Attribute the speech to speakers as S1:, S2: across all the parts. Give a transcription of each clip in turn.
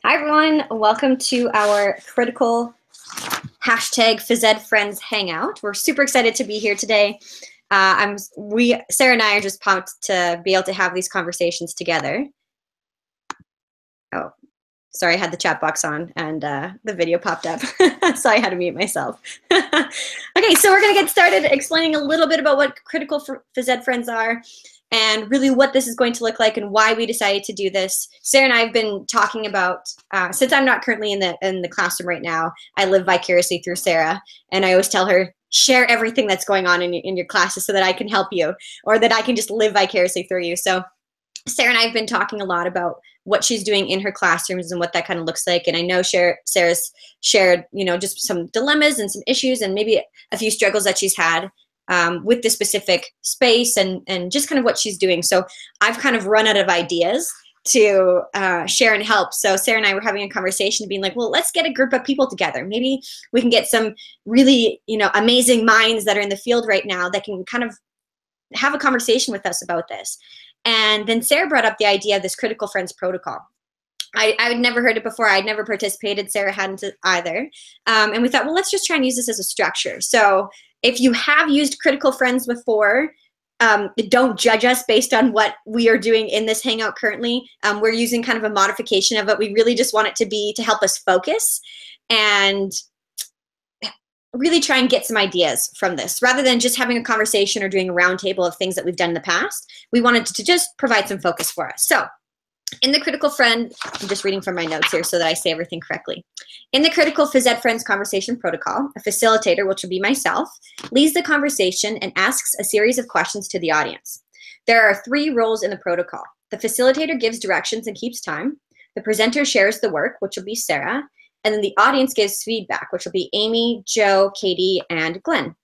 S1: Hi everyone, welcome to our critical #PhysEdFriends Hangout. We're super excited to be here today. Sarah and I are just pumped to be able to have these conversations together. Oh, sorry, I had the chat box on and the video popped up, so I had to mute myself. Okay, so we're gonna get started explaining a little bit about what critical PhysEdFriends are, and really what this is going to look like and why we decided to do this. Sarah and I have been talking about, since I'm not currently in the classroom right now, I live vicariously through Sarah, and I always tell her, share everything that's going on in your classes so that I can help you, or that I can just live vicariously through you. So Sarah and I have been talking a lot about what she's doing in her classrooms and what that kind of looks like. And I know Sarah's shared, just some dilemmas and some issues and maybe a few struggles that she's had with the specific space and just kind of what she's doing. So I've kind of run out of ideas to share and help. So Sarah and I were having a conversation being like, well, let's get a group of people together. Maybe we can get some really, amazing minds that are in the field right now that can kind of have a conversation with us about this. And then Sarah brought up the idea of this critical friends protocol. I had never heard it before. I'd never participated. Sarah hadn't either. And we thought, well, let's just try and use this as a structure. So if you have used critical friends before, don't judge us based on what we are doing in this Hangout currently. We're using kind of a modification of it. We really just want it to be to help us focus and really try and get some ideas from this. Rather than just having a conversation or doing a roundtable of things that we've done in the past, we wanted to just provide some focus for us. So in the critical friend, I'm just reading from my notes here so that I say everything correctly. In the critical PhysEdFriends conversation protocol, a facilitator, which will be myself, leads the conversation and asks a series of questions to the audience. There are 3 roles in the protocol. The facilitator gives directions and keeps time. The presenter shares the work, which will be Sarah. And then the audience gives feedback, which will be Amy, Joe, Katie, and Glenn.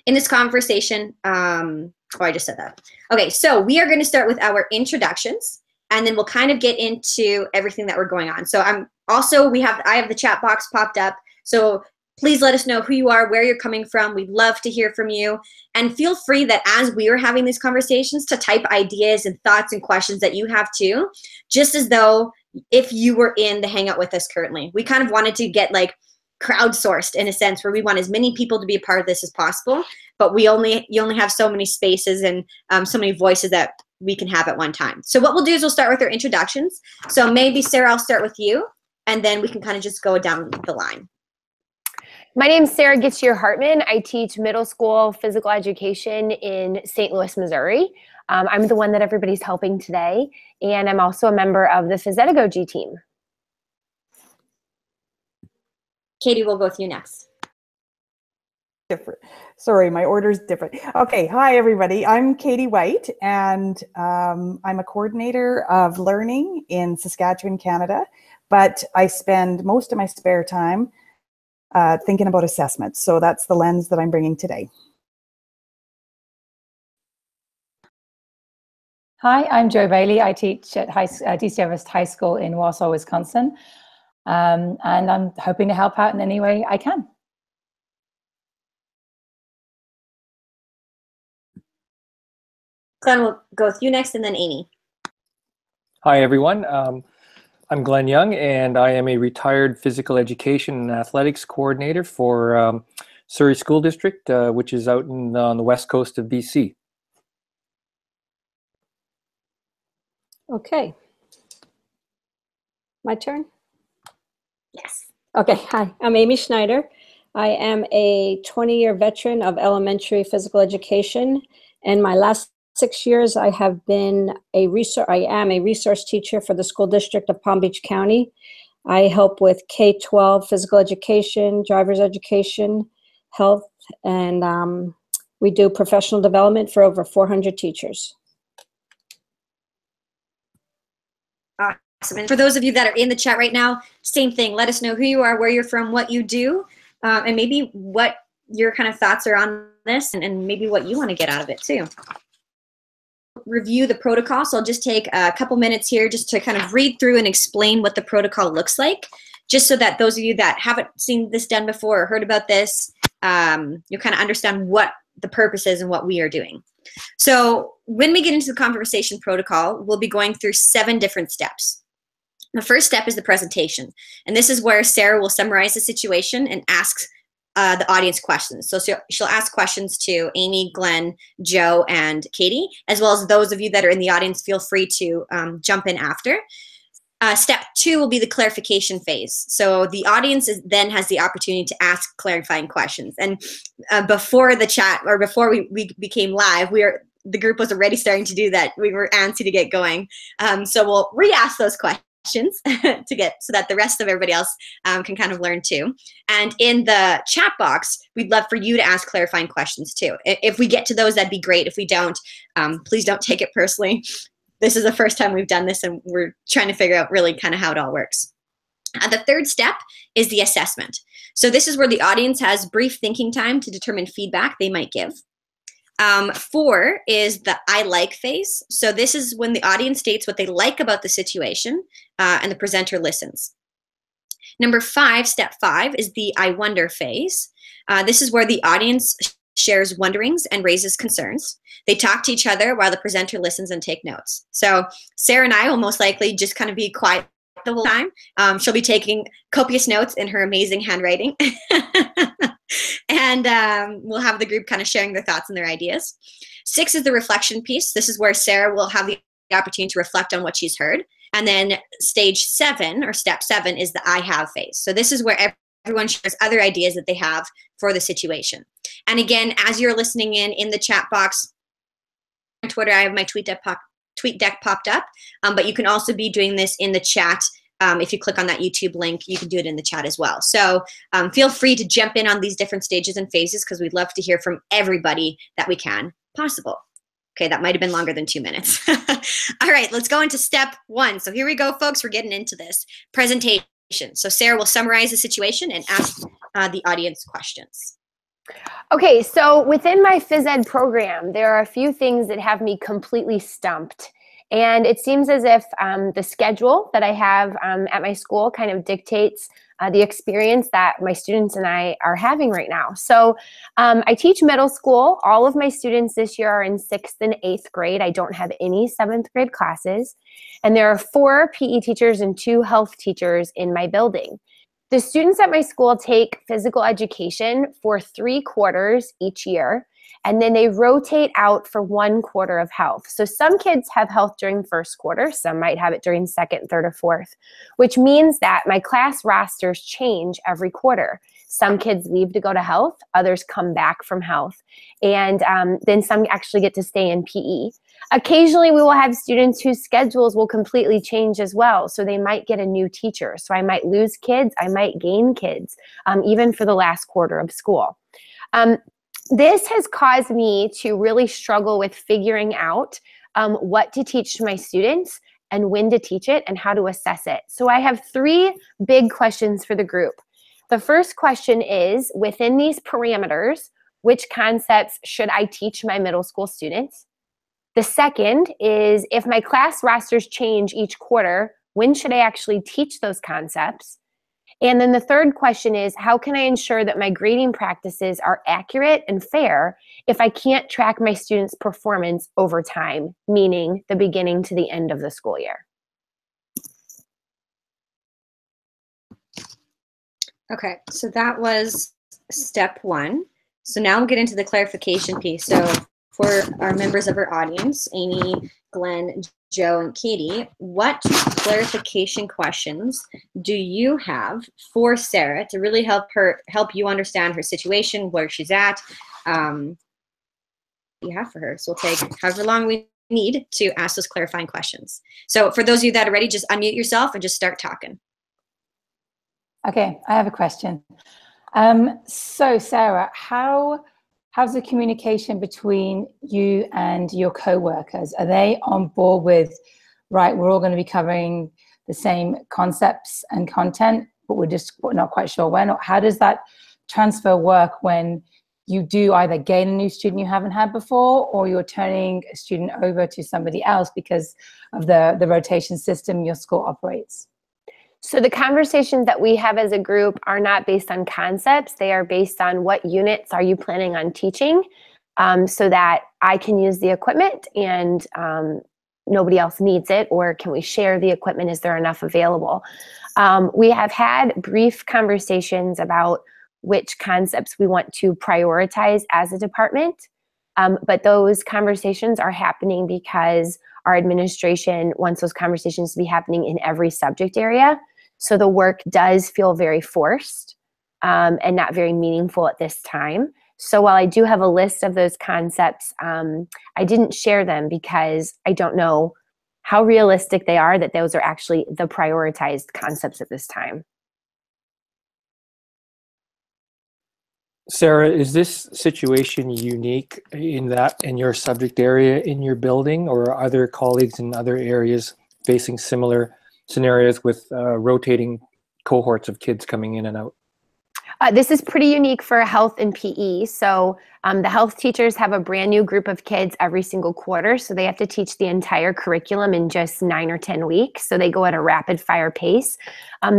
S1: In this conversation, I just said that. Okay, so we are going to start with our introductions, and then we'll kind of get into everything that we're going on. So I have the chat box popped up. So please let us know who you are, where you're coming from. We'd love to hear from you. And feel free that as we are having these conversations to type ideas and thoughts and questions that you have too, just as though if you were in the Hangout with us currently. We kind of wanted to get like crowdsourced in a sense where we want as many people to be a part of this as possible, but you only have so many spaces and so many voices that we can have at one time. So what we'll do is we'll start with our introductions. So maybe Sarah, I'll start with you, and then we can kind of just go down the line.
S2: My name's Sarah Gittier-Hartman. I teach middle school physical education in St. Louis, Missouri. I'm the one that everybody's helping today, and I'm also a member of the PhysEdagogy team.
S1: Katie, we'll go with you next.
S3: Different. Sorry, my order's different. Okay, hi everybody. I'm Katie White, and I'm a coordinator of learning in Saskatchewan, Canada, but I spend most of my spare time thinking about assessment. So that's the lens that I'm bringing today.
S4: Hi, I'm Jo Bailey. I teach at DC Everest High School in Wausau, Wisconsin, and I'm hoping to help out in any way I can.
S1: Glenn, we'll go with you next, and then Amy.
S5: Hi, everyone. I'm Glenn Young, and I am a retired physical education and athletics coordinator for Surrey School District, which is out on the west coast of BC.
S6: Okay. My turn?
S1: Yes.
S6: Okay, hi, I'm Amy Schneider. I am a 20-year veteran of elementary physical education. And my last 6 years, I am a resource teacher for the school district of Palm Beach County. I help with K-12 physical education, driver's education, health, and we do professional development for over 400 teachers.
S1: Awesome. And for those of you that are in the chat right now, same thing. Let us know who you are, where you're from, what you do, and maybe what your kind of thoughts are on this, and maybe what you want to get out of it too. Review the protocol. So I'll just take a couple minutes here just to kind of read through and explain what the protocol looks like, just so that those of you that haven't seen this done before or heard about this, you kind of understand what the purpose is and what we are doing. So when we get into the conversation protocol, we'll be going through 7 different steps. The first step is the presentation. And this is where Sarah will summarize the situation and ask the audience questions. So she'll ask questions to Amy, Glenn, Joe, and Katie, as well as those of you that are in the audience, feel free to jump in after. Step 2 will be the clarification phase. So the audience then has the opportunity to ask clarifying questions. And before the chat, or before we became live, the group was already starting to do that. We were antsy to get going. So we'll re-ask those questions so that the rest of everybody else can kind of learn too. And in the chat box, we'd love for you to ask clarifying questions too. If we get to those, that'd be great. If we don't, please don't take it personally. This is the first time we've done this, and we're trying to figure out really kind of how it all works. The third step is the assessment. So this is where the audience has brief thinking time to determine feedback they might give. 4 is the I like phase. So this is when the audience states what they like about the situation and the presenter listens. Number 5, step 5, is the I wonder phase. This is where the audience shares wonderings and raises concerns. They talk to each other while the presenter listens and take notes. So Sarah and I will most likely just kind of be quiet the whole time. She'll be taking copious notes in her amazing handwriting. And we'll have the group kind of sharing their thoughts and their ideas. 6 is the reflection piece. This is where Sarah will have the opportunity to reflect on what she's heard. And then stage 7, or step 7, is the I have phase. So this is where everyone shares other ideas that they have for the situation. And again, as you're listening in the chat box, on Twitter, I have my tweet deck popped up, but you can also be doing this in the chat. If you click on that YouTube link, you can do it in the chat as well. So feel free to jump in on these different stages and phases, because we'd love to hear from everybody that we can possible. Okay, that might have been longer than 2 minutes. All right, let's go into step 1. So here we go, folks. We're getting into this presentation. So Sarah will summarize the situation and ask the audience questions.
S2: Okay, so within my phys ed program, there are a few things that have me completely stumped. And it seems as if the schedule that I have at my school kind of dictates the experience that my students and I are having right now. So I teach middle school. All of my students this year are in 6th and 8th grade. I don't have any 7th grade classes. And there are 4 PE teachers and 2 health teachers in my building. The students at my school take physical education for 3 quarters each year, and then they rotate out for 1 quarter of health. So some kids have health during first quarter, some might have it during second, third, or fourth, which means that my class rosters change every quarter. Some kids leave to go to health, others come back from health, and then some actually get to stay in PE. Occasionally, we will have students whose schedules will completely change as well. So they might get a new teacher. So I might lose kids, I might gain kids, even for the last quarter of school. This has caused me to really struggle with figuring out what to teach to my students and when to teach it and how to assess it. So I have 3 big questions for the group. The first question is, within these parameters, which concepts should I teach my middle school students? The second is, if my class rosters change each quarter, when should I actually teach those concepts? And then the third question is, how can I ensure that my grading practices are accurate and fair if I can't track my students' performance over time, meaning the beginning to the end of the school year?
S1: Okay, so that was step 1. So now we'll get into the clarification piece. So for our members of our audience, Amy, Glenn, Joe, and Katie, what clarification questions do you have for Sarah to really help you understand her situation, where she's at? You have for her. So we'll take however long we need to ask those clarifying questions. So for those of you that are ready, just unmute yourself and just start talking.
S4: Okay, I have a question. So Sarah, how's the communication between you and your co-workers? Are they on board with, right, we're all going to be covering the same concepts and content, but we're not quite sure when? Or how does that transfer work when you do either gain a new student you haven't had before, or you're turning a student over to somebody else because of the rotation system your school operates?
S2: So the conversations that we have as a group are not based on concepts. They are based on what units are you planning on teaching, so that I can use the equipment and nobody else needs it, or can we share the equipment? Is there enough available? We have had brief conversations about which concepts we want to prioritize as a department, but those conversations are happening because our administration wants those conversations to be happening in every subject area. So the work does feel very forced and not very meaningful at this time. So while I do have a list of those concepts, I didn't share them because I don't know how realistic they are that those are actually the prioritized concepts at this time.
S5: Sarah, is this situation unique in your subject area in your building, or are other colleagues in other areas facing similar scenarios with rotating cohorts of kids coming in and out?
S2: This is pretty unique for health and PE. So the health teachers have a brand new group of kids every single quarter. So they have to teach the entire curriculum in just 9 or 10 weeks. So they go at a rapid fire pace.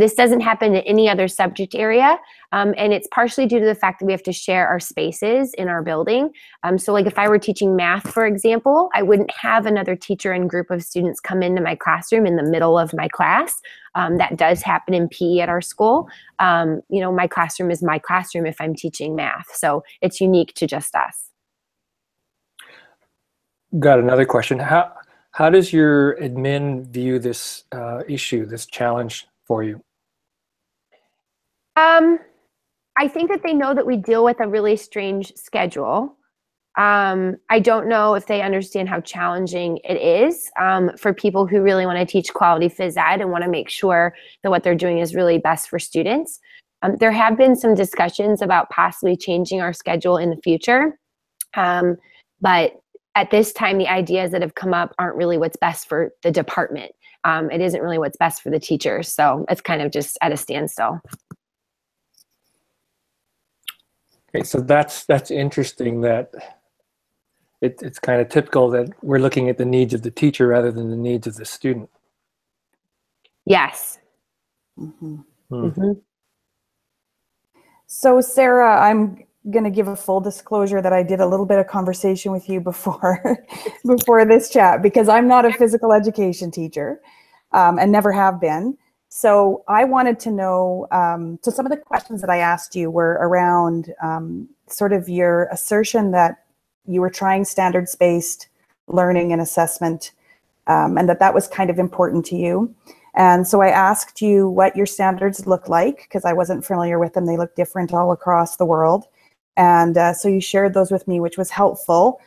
S2: This doesn't happen in any other subject area. And it's partially due to the fact that we have to share our spaces in our building. So like if I were teaching math, for example, I wouldn't have another teacher and group of students come into my classroom in the middle of my class. That does happen in PE at our school. You know, my classroom is my classroom if I'm teaching math. So it's unique to just us.
S5: Got another question. How does your admin view this issue, this challenge for you?
S2: I think that they know that we deal with a really strange schedule. I don't know if they understand how challenging it is for people who really want to teach quality phys ed and want to make sure that what they're doing is really best for students. There have been some discussions about possibly changing our schedule in the future. But at this time, the ideas that have come up aren't really what's best for the department. It isn't really what's best for the teachers. So it's kind of just at a standstill.
S5: Okay, so that's interesting that it's kind of typical that we're looking at the needs of the teacher rather than the needs of the student.
S2: Yes.
S3: Mm-hmm.
S2: Mm-hmm.
S3: So Sarah, I'm going to give a full disclosure that I did a little bit of conversation with you before this chat, because I'm not a physical education teacher and never have been. So I wanted to know, so some of the questions that I asked you were around sort of your assertion that you were trying standards-based learning and assessment, and that was kind of important to you. And so I asked you what your standards look like, because I wasn't familiar with them. They look different all across the world. And so you shared those with me, which was helpful,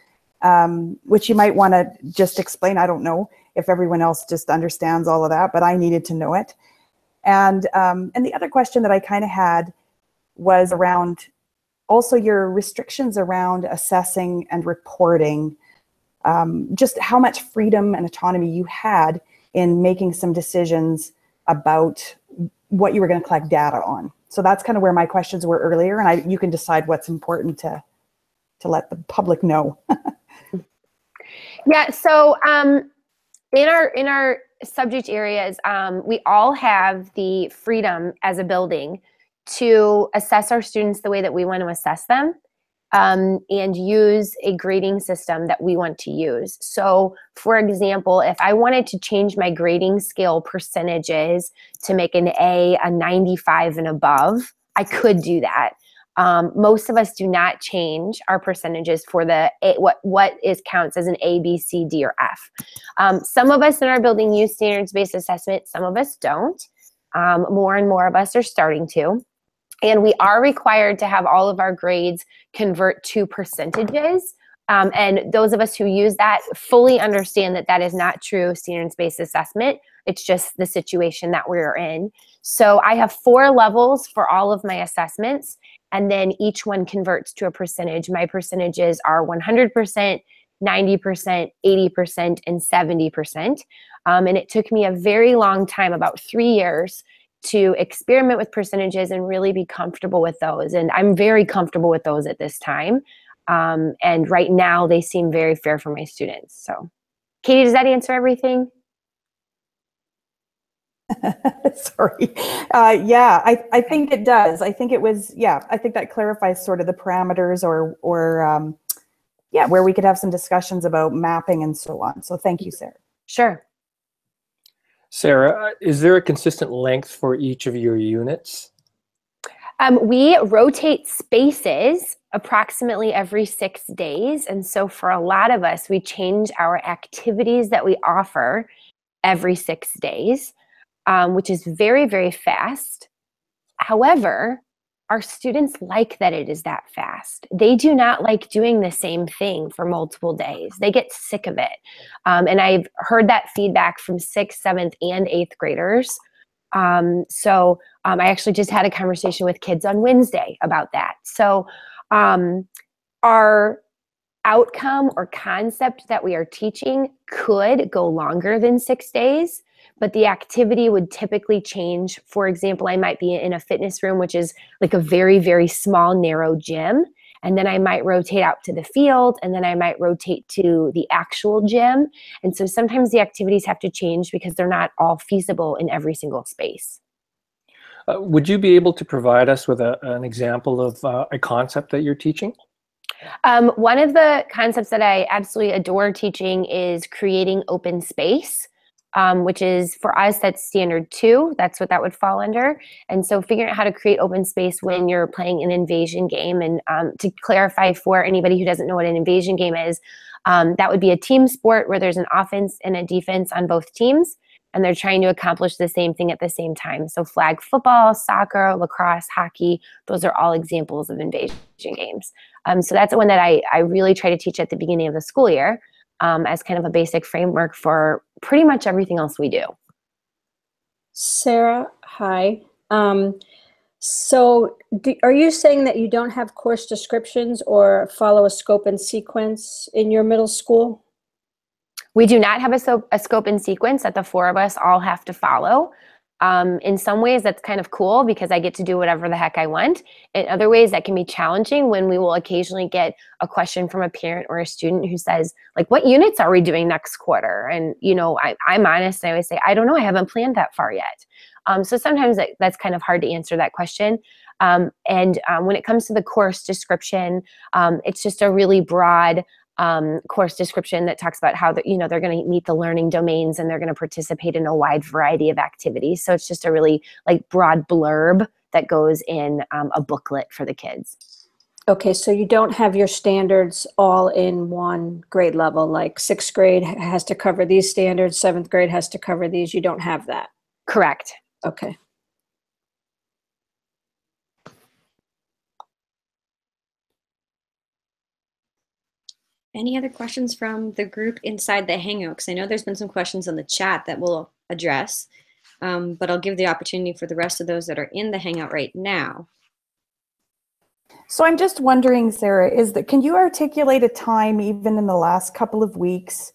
S3: which you might want to just explain. I don't know if everyone else just understands all of that, but I needed to know it. And the other question that I kind of had was around also your restrictions around assessing and reporting, just how much freedom and autonomy you had in making some decisions about what you were going to collect data on. So that's kind of where my questions were earlier, and you can decide what's important to let the public know.
S2: Yeah, so in our subject areas, we all have the freedom as a building to assess our students the way that we want to assess them, and use a grading system that we want to use. So for example, if I wanted to change my grading scale percentages to make an A a 95 and above, I could do that. Most of us do not change our percentages for the what counts as an A, B, C, D, or F. Some of us in our building use standards-based assessment. Some of us don't. More and more of us are starting to. And we are required to have all of our grades convert to percentages. And those of us who use that fully understand that that is not true standards-based assessment. It's just the situation that we're in. So I have 4 levels for all of my assessments, and then each one converts to a percentage. My percentages are 100%, 90%, 80%, and 70%. And it took me a very long time, about 3 years, to experiment with percentages and really be comfortable with those. And I'm very comfortable with those at this time. And right now they seem very fair for my students. So Katie, does that answer everything?
S3: Sorry. Yeah, I think it does. I think it was, yeah, I think that clarifies sort of the parameters or yeah, where we could have some discussions about mapping and so on. So thank you, Sarah.
S2: Sure.
S5: Sarah, is there a consistent length for each of your units?
S2: We rotate spaces approximately every 6 days. And so for a lot of us, we change our activities that we offer every 6 days, which is very, very fast. However, our students like that it is that fast. They do not like doing the same thing for multiple days. They get sick of it. And I've heard that feedback from 6th, 7th, and 8th graders. I actually just had a conversation with kids on Wednesday about that. So our outcome or concept that we are teaching could go longer than 6 days, but the activity would typically change. For example, I might be in a fitness room, which is like a very, very small, narrow gym. And then I might rotate out to the field, and then I might rotate to the actual gym. And so sometimes the activities have to change because they're not all feasible in every single space.
S5: Would you be able to provide us with an example of a concept that you're teaching?
S2: One of the concepts that I absolutely adore teaching is creating open space, which is, for us, that's standard 2. That's what that would fall under. And so figuring out how to create open space when you're playing an invasion game. And to clarify for anybody who doesn't know what an invasion game is, that would be a team sport where there's an offense and a defense on both teams, and they're trying to accomplish the same thing at the same time. So flag football, soccer, lacrosse, hockey, those are all examples of invasion games. So that's the one that I really try to teach at the beginning of the school year, as kind of a basic framework for pretty much everything else we do.
S6: Sarah, hi. So are you saying that you don't have course descriptions or follow a scope and sequence in your middle school?
S2: We do not have a scope and sequence that the 4 of us all have to follow. In some ways, that's kind of cool because I get to do whatever the heck I want. In other ways, that can be challenging when we will occasionally get a question from a parent or a student who says, like, what units are we doing next quarter? And, you know, I'm honest. I always say, I don't know. I haven't planned that far yet. So sometimes that's kind of hard to answer that question. When it comes to the course description, it's just a really broad course description that talks about how they're going to meet the learning domains and they're going to participate in a wide variety of activities. So it's just a really broad blurb that goes in a booklet for the kids.
S6: Okay, so you don't have your standards all in one grade level, like 6th grade has to cover these standards, 7th grade has to cover these. You don't have that.
S2: Correct.
S6: Okay.
S1: Any other questions from the group inside the Hangout? Because I know there's been some questions in the chat that we'll address, but I'll give the opportunity for the rest of those that are in the Hangout right now.
S3: So I'm just wondering, Sarah, can you articulate a time even in the last couple of weeks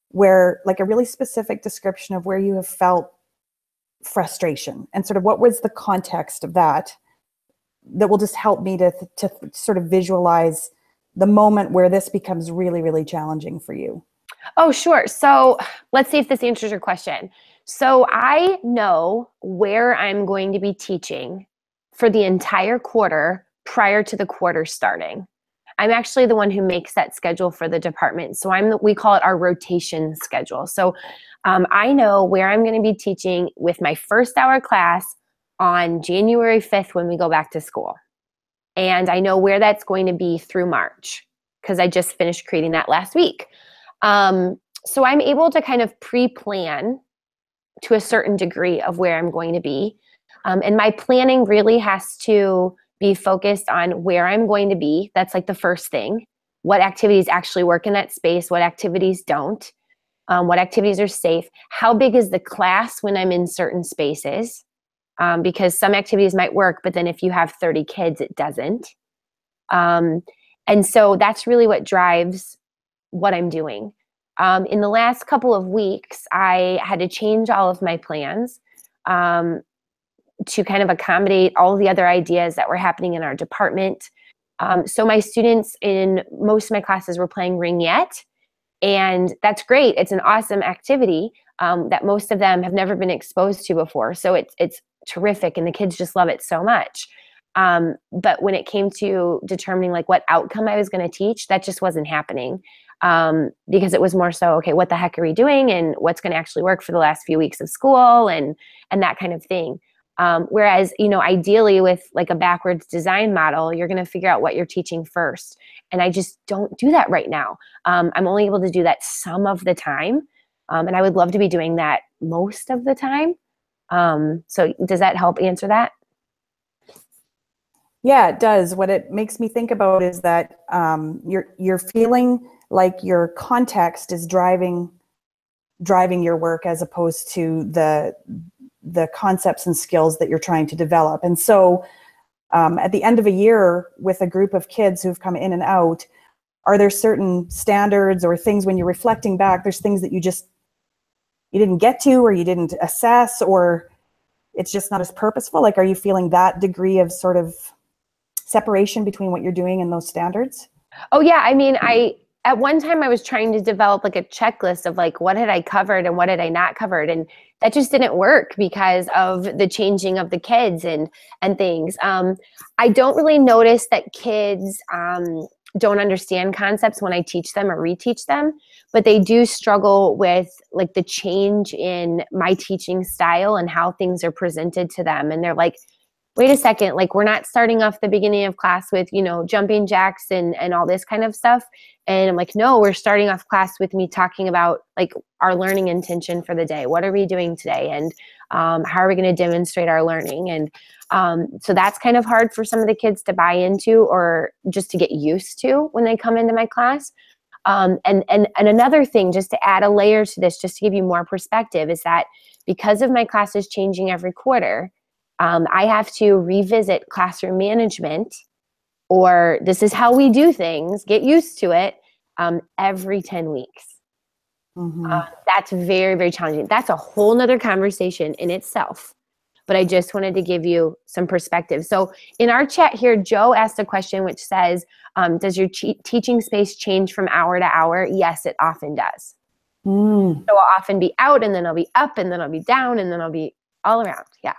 S3: where, like, a really specific description of where you have felt frustration and sort of what was the context of that will just help me to sort of visualize the moment where this becomes really, really challenging for you?
S2: Oh, sure. So let's see if this answers your question. So I know where I'm going to be teaching for the entire quarter prior to the quarter starting. I'm actually the one who makes that schedule for the department. So we call it our rotation schedule. So I know where I'm going to be teaching with my first hour class on January 5th when we go back to school. And I know where that's going to be through March because I just finished creating that last week. So I'm able to kind of pre-plan to a certain degree of where I'm going to be. And my planning really has to be focused on where I'm going to be. That's like the first thing. What activities actually work in that space? What activities don't? What activities are safe? How big is the class when I'm in certain spaces? Because some activities might work, but then if you have 30 kids, it doesn't. And so that's really what drives what I'm doing. In the last couple of weeks, I had to change all of my plans to kind of accommodate all the other ideas that were happening in our department. So my students in most of my classes were playing ringette, and that's great. It's an awesome activity that most of them have never been exposed to before. So it's terrific, and the kids just love it so much. But when it came to determining like what outcome I was going to teach, that just wasn't happening. because it was more so, okay, what the heck are we doing, and what's going to actually work for the last few weeks of school, and that kind of thing. Whereas, ideally with like a backwards design model, you're going to figure out what you're teaching first. And I just don't do that right now. I'm only able to do that some of the time. And I would love to be doing that most of the time. So does that help answer that?
S3: Yeah, it does. What it makes me think about is that you're feeling like your context is driving your work, as opposed to the concepts and skills that you're trying to develop. And so at the end of a year with a group of kids who've come in and out, are there certain standards or things when you're reflecting back, there's things that you didn't get to, or you didn't assess, or it's just not as purposeful? Like, are you feeling that degree of sort of separation between what you're doing and those standards?
S2: Oh yeah. I mean, at one time I was trying to develop like a checklist of like, what had I covered and what had I not covered? And that just didn't work because of the changing of the kids and things. I don't really notice that kids don't understand concepts when I teach them or reteach them, but they do struggle with like the change in my teaching style and how things are presented to them. And they're like, wait a second, like we're not starting off the beginning of class with, jumping jacks and all this kind of stuff. And I'm like, no, we're starting off class with me talking about like our learning intention for the day. What are we doing today? And how are we going to demonstrate our learning? And so that's kind of hard for some of the kids to buy into or just to get used to when they come into my class. And another thing, just to add a layer to this, just to give you more perspective, is that because of my classes changing every quarter, I have to revisit classroom management, or this is how we do things, get used to it, every 10 weeks.
S3: Mm-hmm.
S2: That's very, very challenging. That's a whole nother conversation in itself. But I just wanted to give you some perspective. So in our chat here, Joe asked a question which says, does your teaching space change from hour to hour? Yes, it often does. So I'll often be out, and then I'll be up, and then I'll be down, and then I'll be all around. Yeah.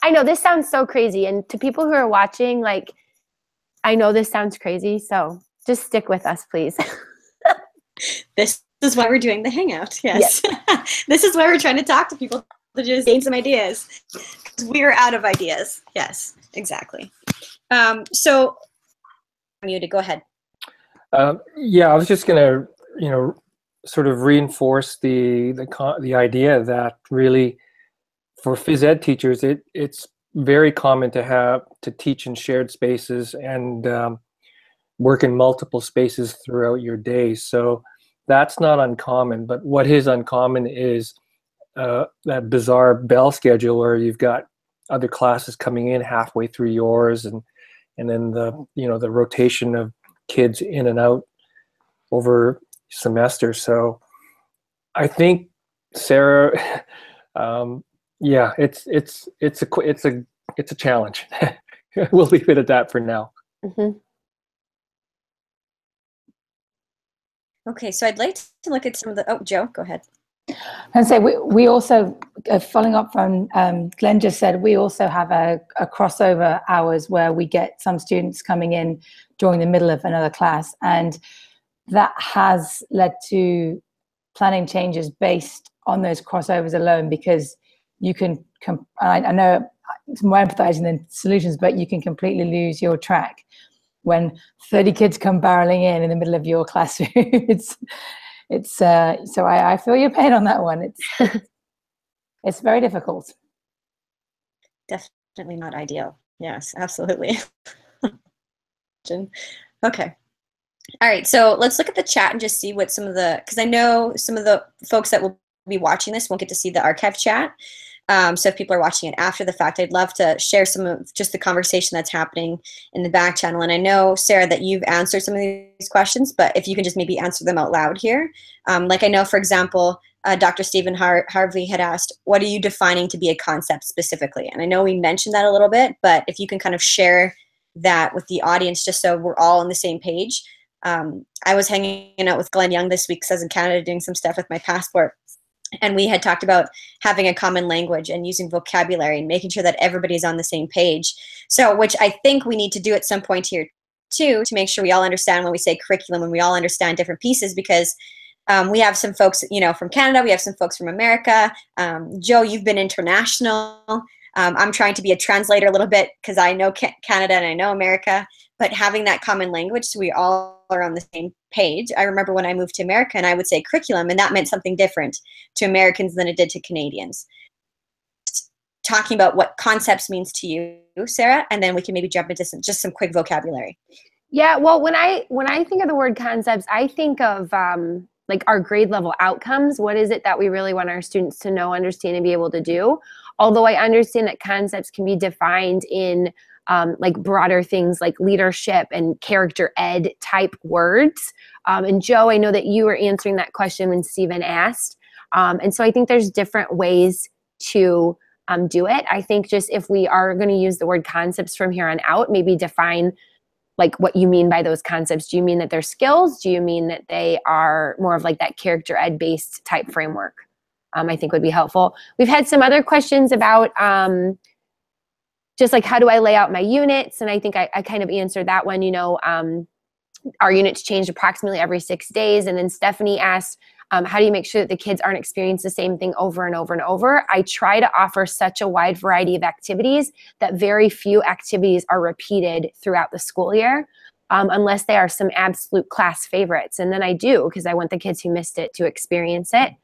S2: I know this sounds so crazy. And to people who are watching, like, I know this sounds crazy. So just stick with us, please.
S1: This is why we're doing the Hangout. Yes. This is why we're trying to talk to people to just gain some ideas. We're out of ideas. Yes, exactly. So I'm muted. Go ahead.
S5: Yeah, I was just going to, sort of reinforce the idea that really for phys ed teachers, it's very common to teach in shared spaces and work in multiple spaces throughout your day. So that's not uncommon. But what is uncommon is that bizarre bell schedule where you've got other classes coming in halfway through yours, and then the rotation of kids in and out over semester. So I think, Sarah, yeah, it's a challenge. We'll leave it at that for now.
S2: Mm-hmm.
S1: Okay, so I'd like to look at some of the. Oh, Joe, go ahead.
S4: And so we also, following up from Glenn just said, we also have a crossover hours where we get some students coming in during the middle of another class, and that has led to planning changes based on those crossovers alone, because you can, I know it's more empathizing than solutions, but you can completely lose your track when 30 kids come barreling in the middle of your classroom. So I feel your pain on that one. It's very difficult.
S1: Definitely not ideal. Yes, absolutely. Okay. All right, so let's look at the chat and just see what some of the, because I know some of the folks that will be watching this won't get to see the archive chat. So if people are watching it after the fact, I'd love to share some of just the conversation that's happening in the back channel. And I know, Sarah, that you've answered some of these questions, but if you can just maybe answer them out loud here. Like I know, for example, Dr. Stephen Harvey had asked, what are you defining to be a concept specifically? And I know we mentioned that a little bit, but if you can kind of share that with the audience just so we're all on the same page. I was hanging out with Glenn Young this week because I was in Canada doing some stuff with my passport. And we had talked about having a common language and using vocabulary and making sure that everybody's on the same page. So, which I think we need to do at some point here too, to make sure we all understand when we say curriculum, and we all understand different pieces, because we have some folks, from Canada. We have some folks from America. Joe, you've been international. I'm trying to be a translator a little bit because I know Canada and I know America, but having that common language so we all are on the same page. I remember when I moved to America and I would say curriculum, and that meant something different to Americans than it did to Canadians. Talking about what concepts means to you, Sarah, and then we can maybe jump into just some quick vocabulary.
S2: Yeah, well, when I think of the word concepts, I think of like our grade level outcomes. What is it that we really want our students to know, understand, and be able to do? Although I understand that concepts can be defined in like broader things like leadership and character ed type words. And Joe, I know that you were answering that question when Stephen asked. And so I think there's different ways to do it. I think just if we are going to use the word concepts from here on out, maybe define like what you mean by those concepts. Do you mean that they're skills? Do you mean that they are more of like that character ed based type framework? I think would be helpful. We've had some other questions about just like how do I lay out my units? And I think I kind of answered that one. Our units change approximately every 6 days. And then Stephanie asked, how do you make sure that the kids aren't experiencing the same thing over and over and over? I try to offer such a wide variety of activities that very few activities are repeated throughout the school year, unless they are some absolute class favorites. And then I do, because I want the kids who missed it to experience it.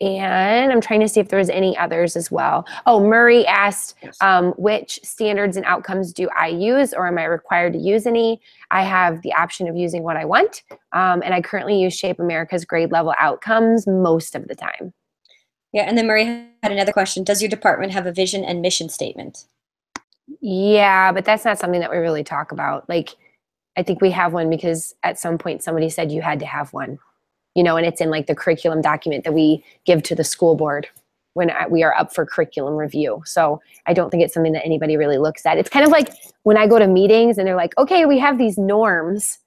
S2: And I'm trying to see if there was any others as well. Oh, Murray asked, which standards and outcomes do I use, or am I required to use any? I have the option of using what I want. And I currently use Shape America's grade level outcomes most of the time.
S1: Yeah, and then Murray had another question. Does your department have a vision and mission statement?
S2: Yeah, but that's not something that we really talk about. Like, I think we have one because at some point somebody said you had to have one. And it's in like the curriculum document that we give to the school board when we are up for curriculum review. So I don't think it's something that anybody really looks at. It's kind of like when I go to meetings and they're like, okay, we have these norms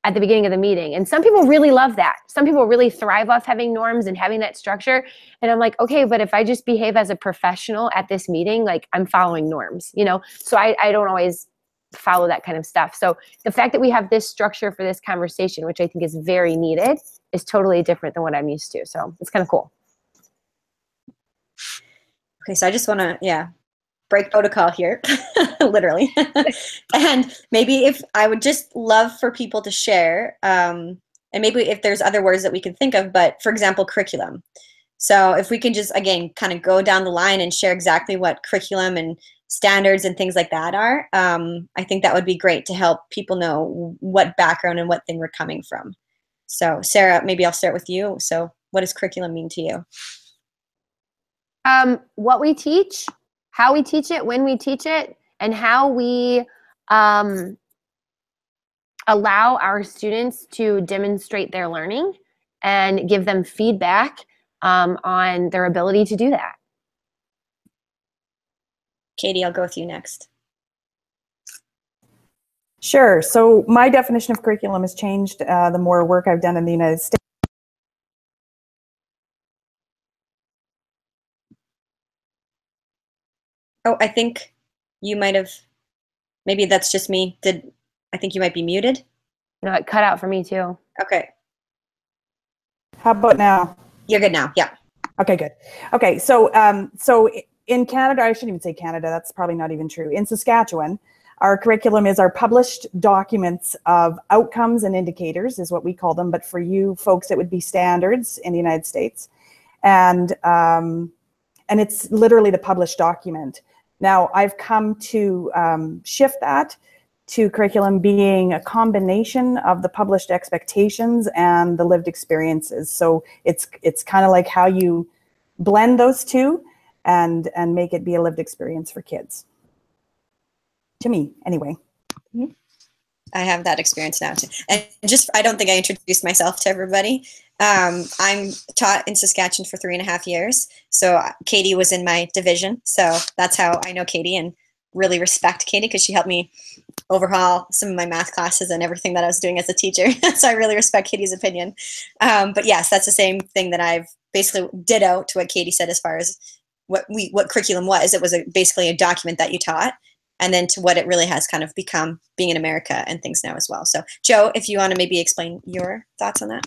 S2: at the beginning of the meeting. And some people really love that. Some people really thrive off having norms and having that structure. And I'm like, okay, but if I just behave as a professional at this meeting, like I'm following norms, So I don't always follow that kind of stuff. So the fact that we have this structure for this conversation, which I think is very needed, is totally different than what I'm used to. So it's kind of cool.
S1: Okay, so I just want to, break protocol here, literally. And maybe if I would just love for people to share, and maybe if there's other words that we can think of, but for example, curriculum. So if we can just, again, kind of go down the line and share exactly what curriculum and standards and things like that are, I think that would be great to help people know what background and what thing we're coming from. So Sarah, maybe I'll start with you. So what does curriculum mean to you?
S2: What we teach, how we teach it, when we teach it, and how we allow our students to demonstrate their learning and give them feedback on their ability to do that.
S1: Katie, I'll go with you next.
S3: Sure. So my definition of curriculum has changed the more work I've done in the United States.
S1: Oh, I think you might have, maybe that's just me. I think you might be muted.
S2: No, it cut out for me too.
S1: Okay.
S3: How about now?
S1: You're good now. Yeah.
S3: Okay, good. Okay, so in Canada, I shouldn't even say Canada, that's probably not even true. In Saskatchewan, our curriculum is our published documents of outcomes and indicators is what we call them, but for you folks, it would be standards in the United States. And it's literally the published document. Now, I've come to shift that to curriculum being a combination of the published expectations and the lived experiences. So it's kind of like how you blend those two and make it be a lived experience for kids. To me, anyway.
S1: I have that experience now too. And I don't think I introduced myself to everybody. I'm taught in Saskatchewan for 3.5 years. So Katie was in my division. So that's how I know Katie and really respect Katie because she helped me overhaul some of my math classes and everything that I was doing as a teacher. So I really respect Katie's opinion. But yes, that's the same thing that I've basically ditto to what Katie said as far as what curriculum was. It was basically a document that you taught. and then to what it really has kind of become being in America and things now as well. So Joe, if you want to maybe explain your thoughts on that.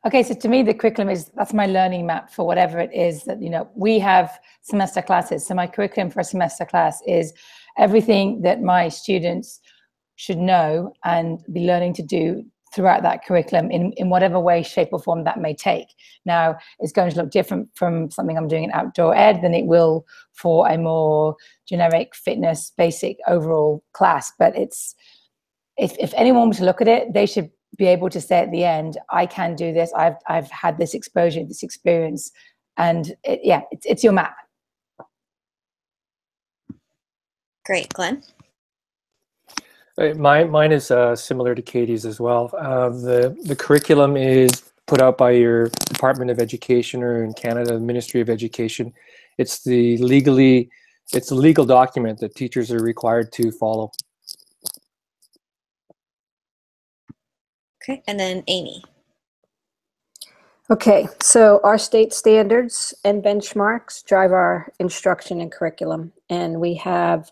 S4: Okay, so to me, the curriculum that's my learning map for whatever it is that, we have semester classes. So my curriculum for a semester class is everything that my students should know and be learning to do throughout that curriculum in whatever way, shape, or form that may take. Now, it's going to look different from something I'm doing in outdoor ed than it will for a more generic fitness, basic overall class. But if anyone were to look at it, they should be able to say at the end, I can do this. I've had this exposure, this experience, and it's your map.
S1: Great, Glenn.
S5: Mine is similar to Katie's as well. The curriculum is put out by your Department of Education, or in Canada, the Ministry of Education. It's the legal document that teachers are required to follow.
S1: Okay, and then Amy.
S6: Okay, so our state standards and benchmarks drive our instruction and curriculum, and we have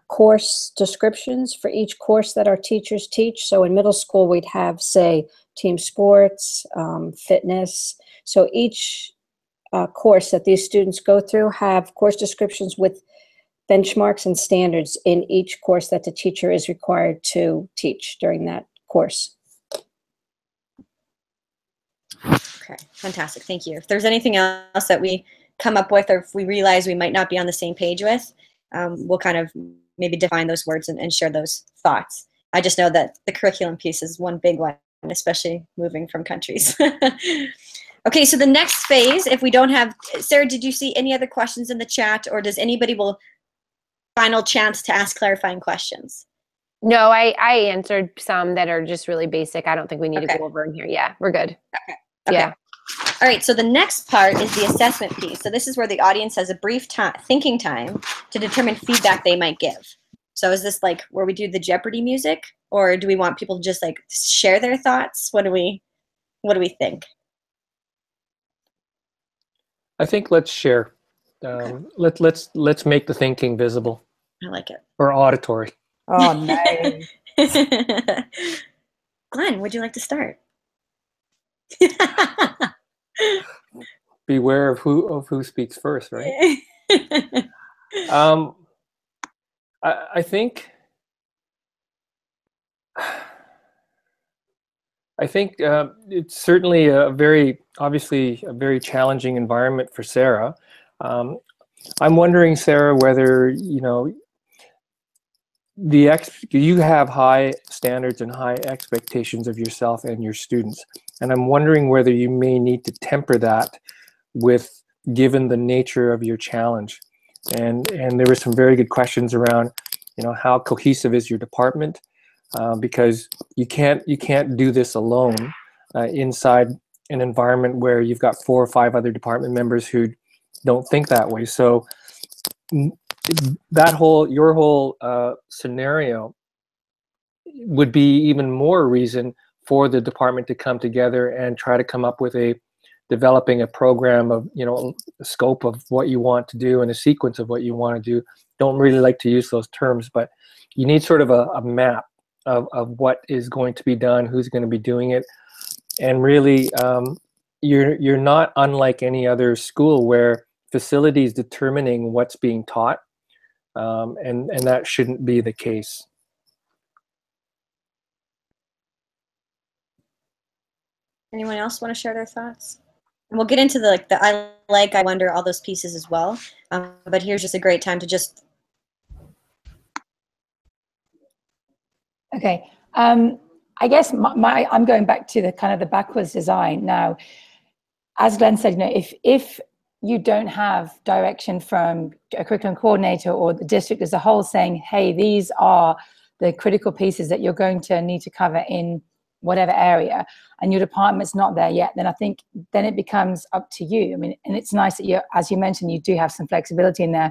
S6: course descriptions for each course that our teachers teach. So in middle school, we'd have, say, team sports, fitness. So each course that these students go through have course descriptions with benchmarks and standards in each course that the teacher is required to teach during that course.
S1: Okay, fantastic. Thank you. If there's anything else that we come up with, or if we realize we might not be on the same page with, we'll kind of maybe define those words and share those thoughts. I just know that the curriculum piece is one big one, especially moving from countries. Okay, so the next phase, if we don't have, Sarah, did you see any other questions in the chat, or does anybody will final chance to ask clarifying questions?
S2: No, I answered some that are just really basic. I don't think we need to go over in here. Yeah, we're good.
S1: Okay.
S2: Yeah.
S1: All right, so the next part is the assessment piece. So this is where the audience has a brief thinking time to determine feedback they might give. So is this like where we do the Jeopardy music, or do we want people to just like share their thoughts? What do we think?
S5: I think let's share. Let's make the thinking visible.
S1: I like it.
S5: Or auditory.
S3: Oh, nice.
S1: Glenn, would you like to start?
S5: Beware of who speaks first, right? I think it's certainly obviously a very challenging environment for Sarah. I'm wondering, Sarah, whether you have high standards and high expectations of yourself and your students, and I'm wondering whether you may need to temper that given the nature of your challenge. And there were some very good questions around, how cohesive is your department, because you can't do this alone inside an environment where you've got 4 or 5 other department members who don't think that way. So your whole scenario would be even more reason for the department to come together and try to come up with developing a program of, a scope of what you want to do and a sequence of what you want to do. Don't really like to use those terms, but you need sort of a map of what is going to be done, who's going to be doing it. And really, you're not unlike any other school where facilities determining what's being taught, and that shouldn't be the case.
S1: Anyone else want to share their thoughts? And we'll get into the I wonder, all those pieces as well. But here's just a great time to just.
S4: Okay. I guess I'm going back to the kind of the backwards design now. As Glenn said, if you don't have direction from a curriculum coordinator or the district as a whole saying, hey, these are the critical pieces that you're going to need to cover in whatever area, and your department's not there yet, then I think then it becomes up to you. I mean, and it's nice that as you mentioned, you do have some flexibility in there.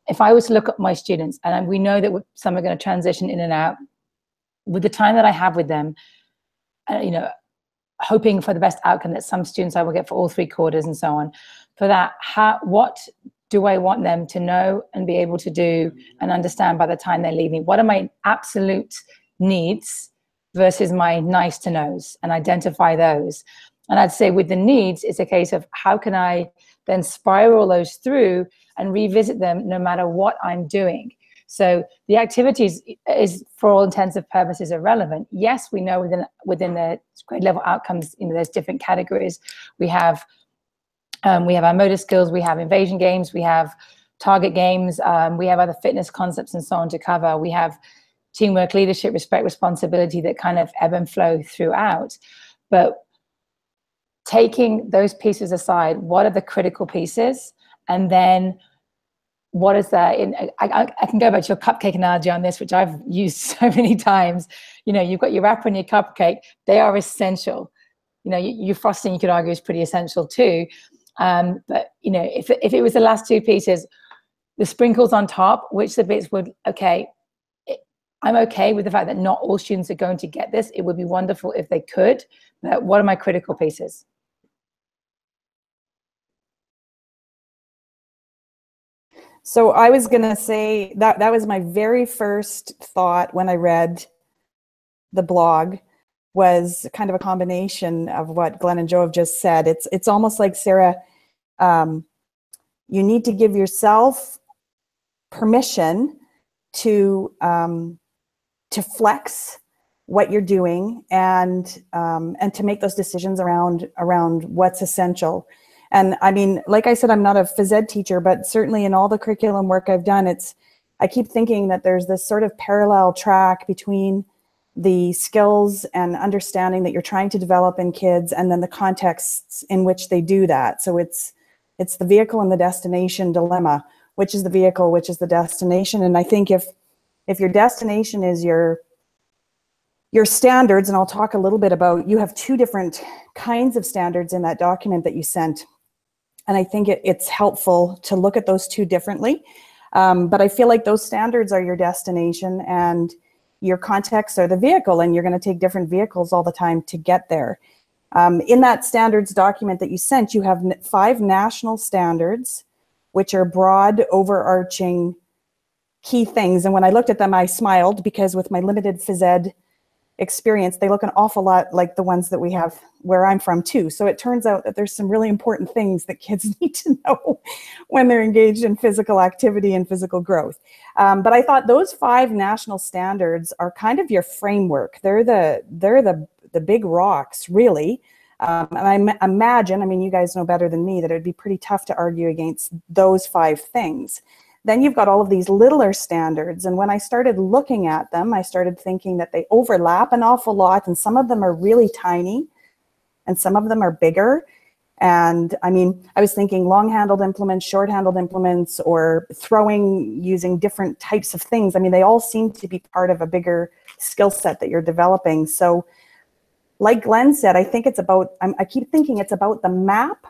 S4: If I was to look at my students, and we know that some are going to transition in and out, with the time that I have with them, hoping for the best outcome that some students I will get for all 3 quarters and so on, for that, what do I want them to know and be able to do and understand by the time they're leaving? What are my absolute needs versus my nice to knows, and identify those. And I'd say with the needs, it's a case of how can I then spiral those through and revisit them no matter what I'm doing. So the activities is, for all intents and purposes, irrelevant. Yes, we know within the grade level outcomes, there's different categories. We have our motor skills, we have invasion games, we have target games, we have other fitness concepts and so on to cover. We have teamwork, leadership, respect, responsibility that kind of ebb and flow throughout. But taking those pieces aside, what are the critical pieces? And then what is that? I can go back to your cupcake analogy on this, which I've used so many times. You've got your wrapper and your cupcake. They are essential. Your frosting, you could argue, is pretty essential too. But if it was the last two pieces, the sprinkles on top, which the bits would, okay, I'm okay with the fact that not all students are going to get this. It would be wonderful if they could, but what are my critical pieces?
S3: So I was going to say that was my very first thought when I read the blog, was kind of a combination of what Glenn and Joe have just said. It's almost like, Sarah, you need to give yourself permission to flex what you're doing and to make those decisions around what's essential. And I mean, like I said, I'm not a phys ed teacher, but certainly in all the curriculum work I've done, I keep thinking that there's this sort of parallel track between the skills and understanding that you're trying to develop in kids and then the contexts in which they do that. So it's the vehicle and the destination dilemma. Which is the vehicle, which is the destination? And I think if your destination is your standards, and I'll talk a little bit about, you have two different kinds of standards in that document that you sent. And I think it's helpful to look at those two differently. But I feel like those standards are your destination and your contexts are the vehicle, and you're going to take different vehicles all the time to get there. In that standards document that you sent, you have 5 national standards, which are broad, overarching key things. And when I looked at them, I smiled, because with my limited phys ed experience, they look an awful lot like the ones that we have where I'm from too. So it turns out that there's some really important things that kids need to know when they're engaged in physical activity and physical growth. But I thought those 5 national standards are kind of your framework. They're the big rocks, really. And I imagine, I mean, you guys know better than me, that it'd be pretty tough to argue against those 5 things. Then you've got all of these littler standards. And when I started looking at them, I started thinking that they overlap an awful lot. And some of them are really tiny and some of them are bigger. And I mean, I was thinking long-handled implements, short-handled implements, or throwing using different types of things. I mean, they all seem to be part of a bigger skill set that you're developing. So like Glenn said, I think it's about, I keep thinking it's about the map.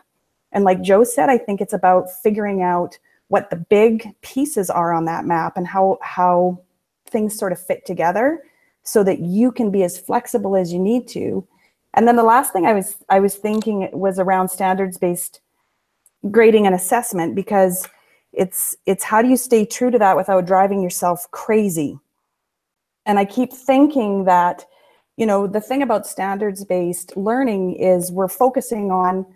S3: And like Joe said, I think it's about figuring out what the big pieces are on that map and how things sort of fit together so that you can be as flexible as you need to. And then the last thing I was thinking was around standards-based grading and assessment, because it's how do you stay true to that without driving yourself crazy? And I keep thinking that, you know, the thing about standards-based learning is we're focusing on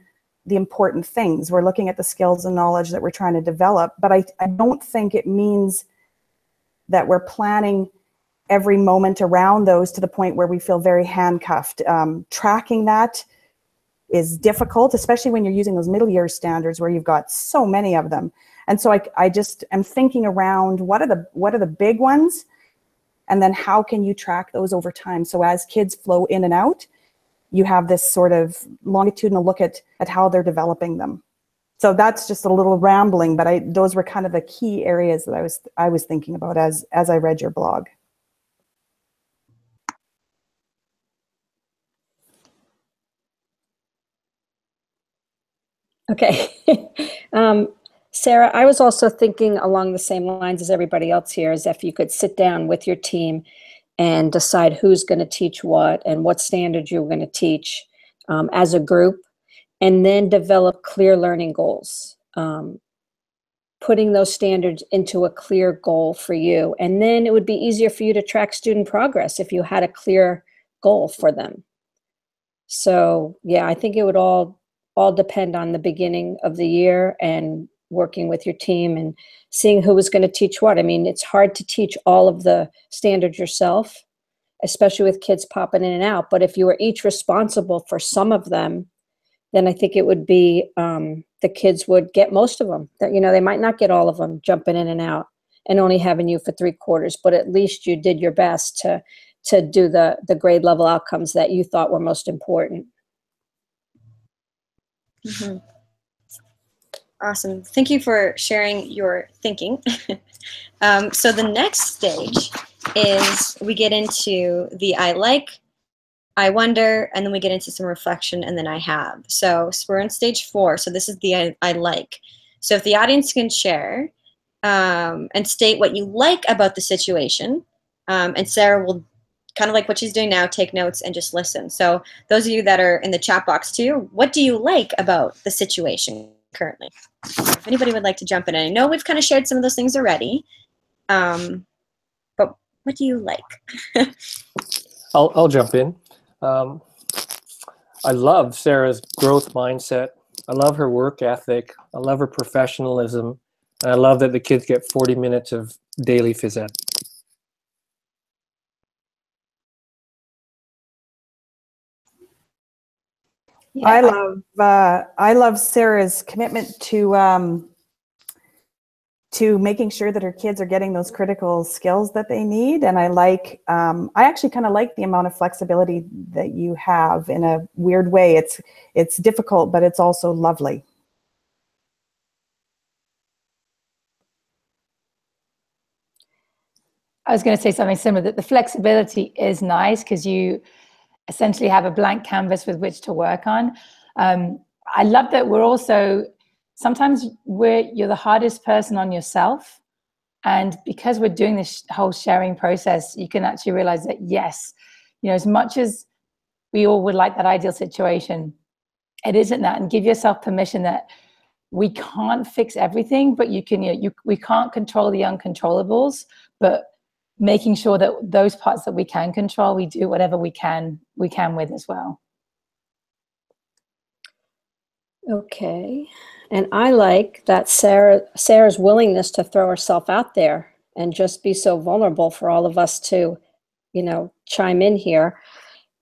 S3: the important things. We're looking at the skills and knowledge that we're trying to develop, but I don't think it means that we're planning every moment around those to the point where we feel very handcuffed. Tracking that is difficult, especially when you're using those middle year standards where you've got so many of them. And so I just am thinking around what are the big ones, and then how can you track those over time? So as kids flow in and out, you have this sort of longitudinal look at how they're developing them. So that's just a little rambling, but those were kind of the key areas that I was thinking about as I read your blog.
S6: Okay. Sarah, I was also thinking along the same lines as everybody else here, is if you could sit down with your team and decide who's going to teach what and what standard you're going to teach as a group, and then develop clear learning goals. putting those standards into a clear goal for you. And then it would be easier for you to track student progress if you had a clear goal for them. So yeah, I think it would all depend on the beginning of the year and working with your team and seeing who was going to teach what. I mean, it's hard to teach all of the standards yourself, especially with kids popping in and out. But if you were each responsible for some of them, then I think it would be the kids would get most of them. That, you know, they might not get all of them jumping in and out and only having you for 3/4, but at least you did your best to do the grade level outcomes that you thought were most important.
S1: Mm-hmm. Awesome. Thank you for sharing your thinking. So the next stage is we get into the I like, I wonder, and then we get into some reflection, and then I have. So we're on stage 4. So this is the I like. So if the audience can share and state what you like about the situation, and Sarah will, kind of like what she's doing now, take notes and just listen. So those of you that are in the chat box too, what do you like about the situation currently? If anybody would like to jump in, and I know we've kind of shared some of those things already, but what do you like?
S5: I'll jump in. I love Sarah's growth mindset. I love her work ethic. I love her professionalism. And I love that the kids get 40 minutes of daily phys ed.
S3: Yeah, I love Sarah's commitment to making sure that her kids are getting those critical skills that they need. And I actually kind of like the amount of flexibility that you have. In a weird way. It's difficult, but it's also lovely.
S4: I was going to say something similar, that the flexibility is nice because you essentially have a blank canvas with which to work on. I love that we're also, sometimes you're the hardest person on yourself. And because we're doing this whole sharing process, you can actually realize that, yes, you know, as much as we all would like that ideal situation, it isn't that. And give yourself permission that we can't fix everything, but you can, we can't control the uncontrollables, but making sure that those parts that we can control, we do whatever we can with as well.
S6: Okay. And I like that Sarah's willingness to throw herself out there and just be so vulnerable for all of us to, you know, chime in here.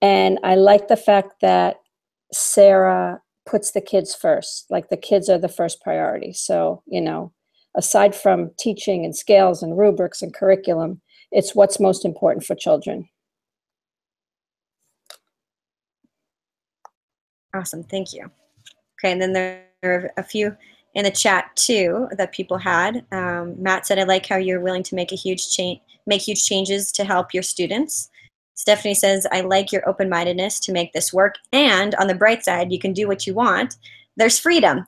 S6: And I like the fact that Sarah puts the kids first, like the kids are the first priority. So, you know, aside from teaching and scales and rubrics and curriculum, it's what's most important for children.
S1: Awesome, thank you. Okay, and then there are a few in the chat too that people had. Matt said, "I like how you're willing to make huge changes to help your students." Stephanie says, "I like your open-mindedness to make this work. And on the bright side, you can do what you want. There's freedom."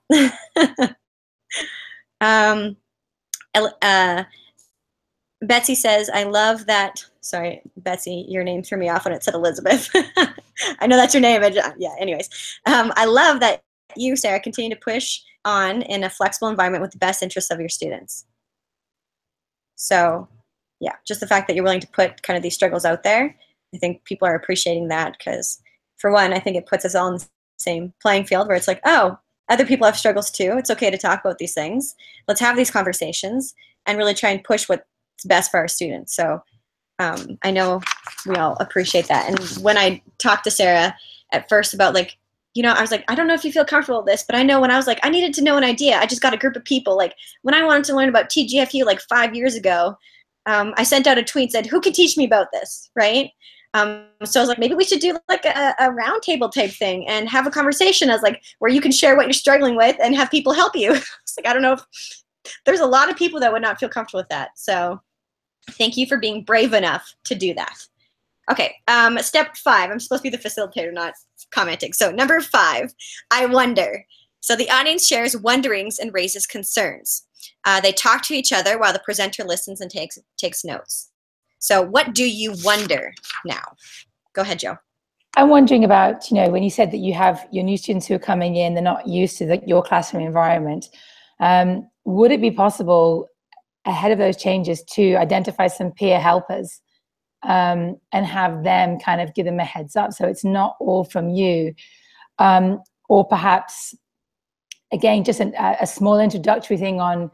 S1: Betsy says, "I love that." Sorry, Betsy, your name threw me off when it said Elizabeth. I know that's your name. Yeah, anyways. I love that you, Sarah, continue to push on in a flexible environment with the best interests of your students. So, yeah, just the fact that you're willing to put kind of these struggles out there, I think people are appreciating that because, for one, I think it puts us all in the same playing field where it's like, oh, other people have struggles too. It's okay to talk about these things. Let's have these conversations and really try and push what's best for our students. So I know we all appreciate that. And when I talked to Sarah at first about like, you know, I was like, I don't know if you feel comfortable with this, but I know when I was like, I needed to know an idea. I just got a group of people. Like when I wanted to learn about TGFU like 5 years ago, I sent out a tweet, said, who could teach me about this, right? So I was like, maybe we should do like a roundtable type thing and have a conversation as like where you can share what you're struggling with and have people help you. It's like, I don't know if there's a lot of people that would not feel comfortable with that. So thank you for being brave enough to do that. Okay, step 5. I'm supposed to be the facilitator, not commenting. So number 5, I wonder. So the audience shares wonderings and raises concerns. They talk to each other while the presenter listens and takes notes. So what do you wonder now? Go ahead, Joe.
S4: I'm wondering about, you know, when you said that you have your new students who are coming in, they're not used to your classroom environment. would it be possible ahead of those changes to identify some peer helpers and have them kind of give them a heads up so it's not all from you? Or perhaps, again, just a small introductory thing on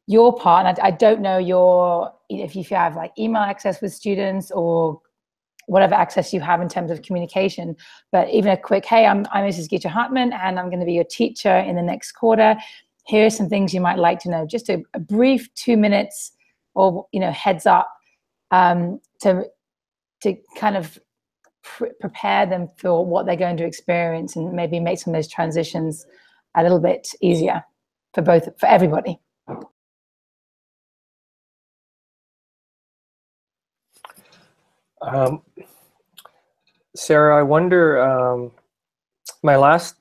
S4: your part. And I don't know if you have like email access with students or whatever access you have in terms of communication, but even a quick, hey, I'm Mrs. Geacher-Hartman and I'm going to be your teacher in the next quarter. Here are some things you might like to know. Just a brief 2 minutes or, heads up to kind of prepare them for what they're going to experience and maybe make some of those transitions a little bit easier for everybody.
S5: Sarah, I wonder, my last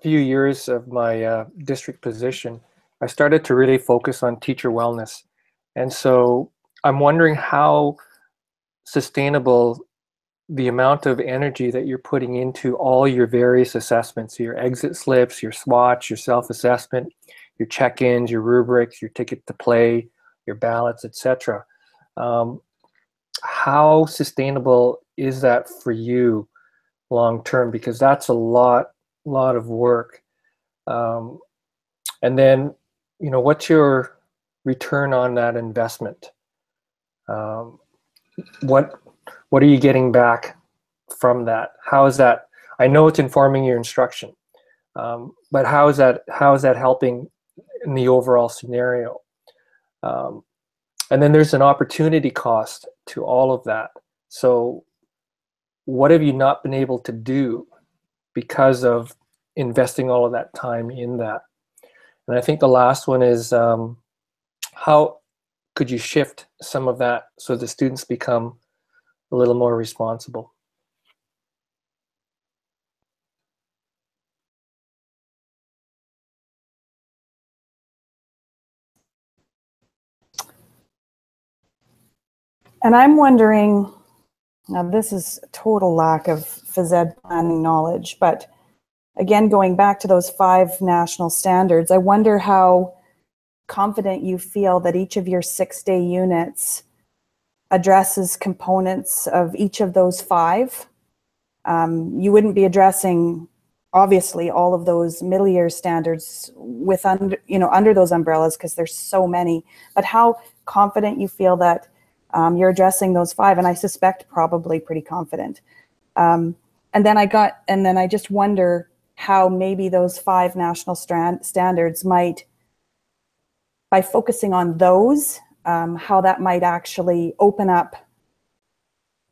S5: few years of my district position, I started to really focus on teacher wellness. And so I'm wondering how sustainable the amount of energy that you're putting into all your various assessments, your exit slips, your SWOT, your self-assessment, your check-ins, your rubrics, your ticket to play, your ballots, etc. How sustainable is that for you long term? Because that's a lot of work. And then, what's your return on that investment? What are you getting back from that? How is that? I know it's informing your instruction, but how is that helping in the overall scenario? And then there's an opportunity cost to all of that. So what have you not been able to do because of investing all of that time in that? And I think the last one is how could you shift some of that so the students become a little more responsible?
S3: And I'm wondering, now this is a total lack of phys ed planning knowledge, but again, going back to those 5 national standards, I wonder how confident you feel that each of your 6-day units addresses components of each of those 5. You wouldn't be addressing, obviously, all of those middle year standards with under those umbrellas because there's so many, but how confident you feel that you're addressing those 5, and I suspect probably pretty confident. And then I just wonder how maybe those 5 national standards might, by focusing on those, how that might actually open up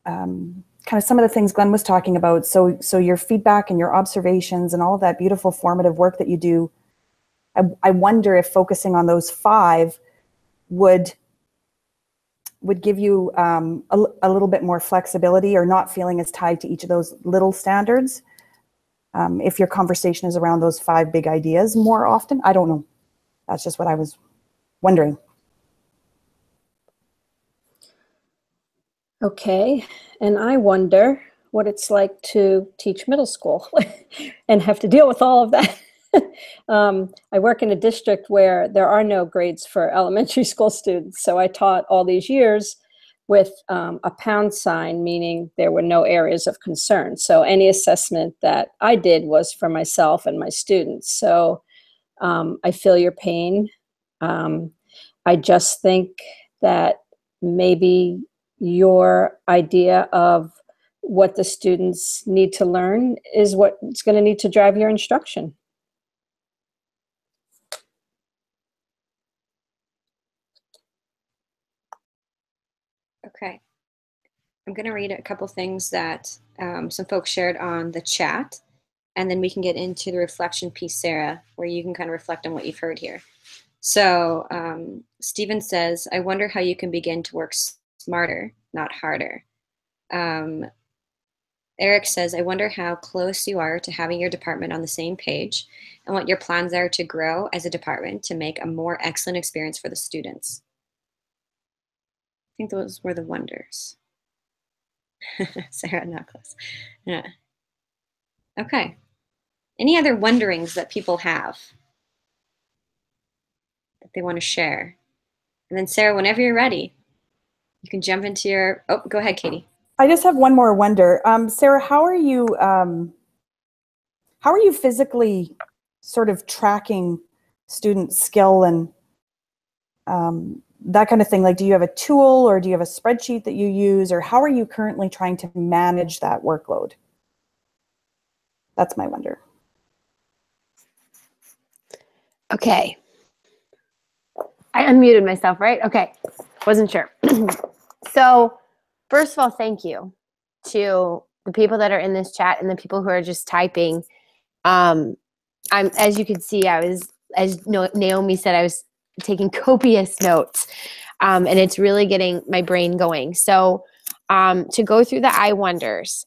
S3: kind of some of the things Glenn was talking about. So your feedback and your observations and all of that beautiful formative work that you do, I wonder if focusing on those 5 would give you a little bit more flexibility or not feeling as tied to each of those little standards. If your conversation is around those 5 big ideas more often, I don't know. That's just what I was wondering.
S6: Okay, and I wonder what it's like to teach middle school and have to deal with all of that. I work in a district where there are no grades for elementary school students, so I taught all these years with a pound sign, meaning there were no areas of concern. So any assessment that I did was for myself and my students. So I feel your pain. I just think that maybe your idea of what the students need to learn is what's going to need to drive your instruction.
S1: Okay. I'm going to read a couple things that some folks shared on the chat, and then we can get into the reflection piece, Sarah, where you can kind of reflect on what you've heard here. So Stephen says, I wonder how you can begin to work smarter, not harder. Eric says, I wonder how close you are to having your department on the same page and what your plans are to grow as a department to make a more excellent experience for the students. I think those were the wonders. Sarah, not close. Yeah. Okay. Any other wonderings that people have? they want to share. And then Sarah, whenever you're ready, you can jump into your, oh, go ahead, Katie.
S3: I just have one more wonder. Sarah, how are you physically sort of tracking student skill and that kind of thing? Like, do you have a tool or do you have a spreadsheet that you use, or how are you currently trying to manage that workload? That's my wonder.
S2: Okay. I unmuted myself, right? Okay. Wasn't sure. So first of all, thank you to the people that are in this chat and the people who are just typing. As you can see, as Naomi said, I was taking copious notes, and it's really getting my brain going. So to go through the I wonders,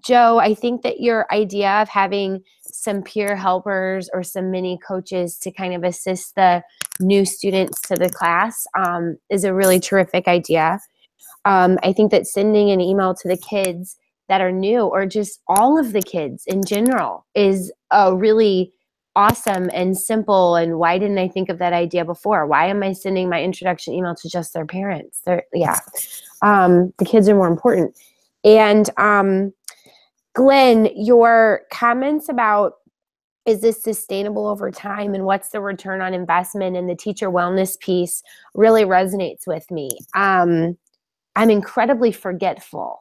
S2: Joe, I think that your idea of having some peer helpers or some mini coaches to kind of assist the new students to the class is a really terrific idea. I think that sending an email to the kids that are new, or just all of the kids in general, is a really awesome and simple. And why didn't I think of that idea before? Why am I sending my introduction email to just their parents? The kids are more important. And Glenn, your comments about, is this sustainable over time and what's the return on investment, and the teacher wellness piece really resonates with me. I'm incredibly forgetful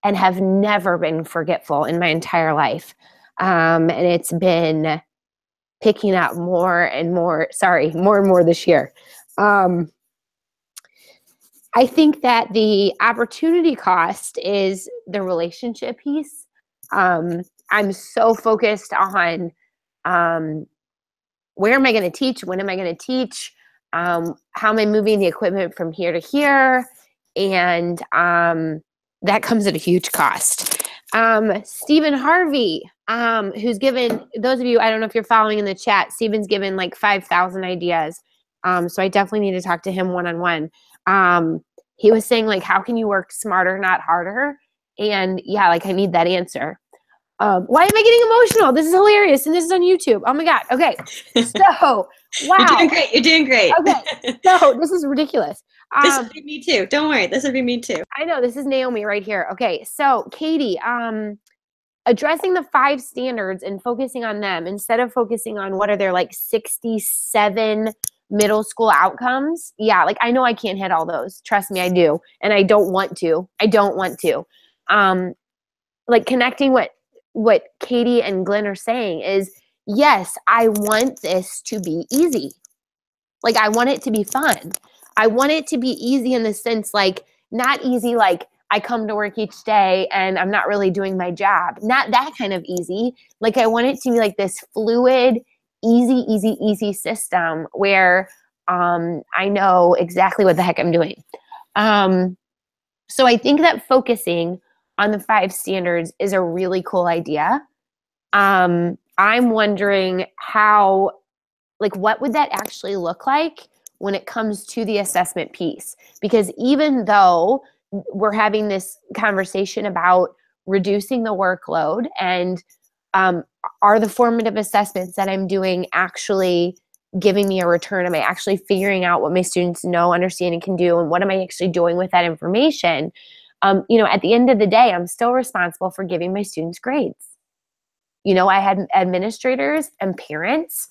S2: and have never been forgetful in my entire life. And it's been picking up more and more this year. I think that the opportunity cost is the relationship piece. I'm so focused on where am I going to teach? When am I going to teach? How am I moving the equipment from here to here? And that comes at a huge cost. Stephen Harvey, who's given, those of you, I don't know if you're following in the chat, Stephen's given like 5,000 ideas. So I definitely need to talk to him one-on-one. He was saying, like, how can you work smarter, not harder? And yeah, like, I need that answer. Why am I getting emotional? This is hilarious. And this is on YouTube. Oh my God. Okay. So, wow.
S1: You're doing great. You're doing great.
S2: Okay. So this is ridiculous.
S1: This would be me too. Don't worry. This would be me too.
S2: I know. This is Naomi right here. Okay. So Katie, addressing the 5 standards and focusing on them instead of focusing on what are there, like 67 middle school outcomes. Yeah. Like, I know I can't hit all those. Trust me, I do. And I don't want to. Like, connecting what Katie and Glenn are saying is, yes, I want this to be easy. Like, I want it to be fun. I want it to be easy in the sense, like, not easy like I come to work each day and I'm not really doing my job. Not that kind of easy. Like, I want it to be like this fluid, easy system where I know exactly what the heck I'm doing. So I think that focusing on the 5 standards is a really cool idea. I'm wondering how, like, what would that actually look like when it comes to the assessment piece? Because even though we're having this conversation about reducing the workload and are the formative assessments that I'm doing actually giving me a return? Am I actually figuring out what my students know, understand, and can do? And what am I actually doing with that information? At the end of the day, I'm still responsible for giving my students grades. I had administrators and parents,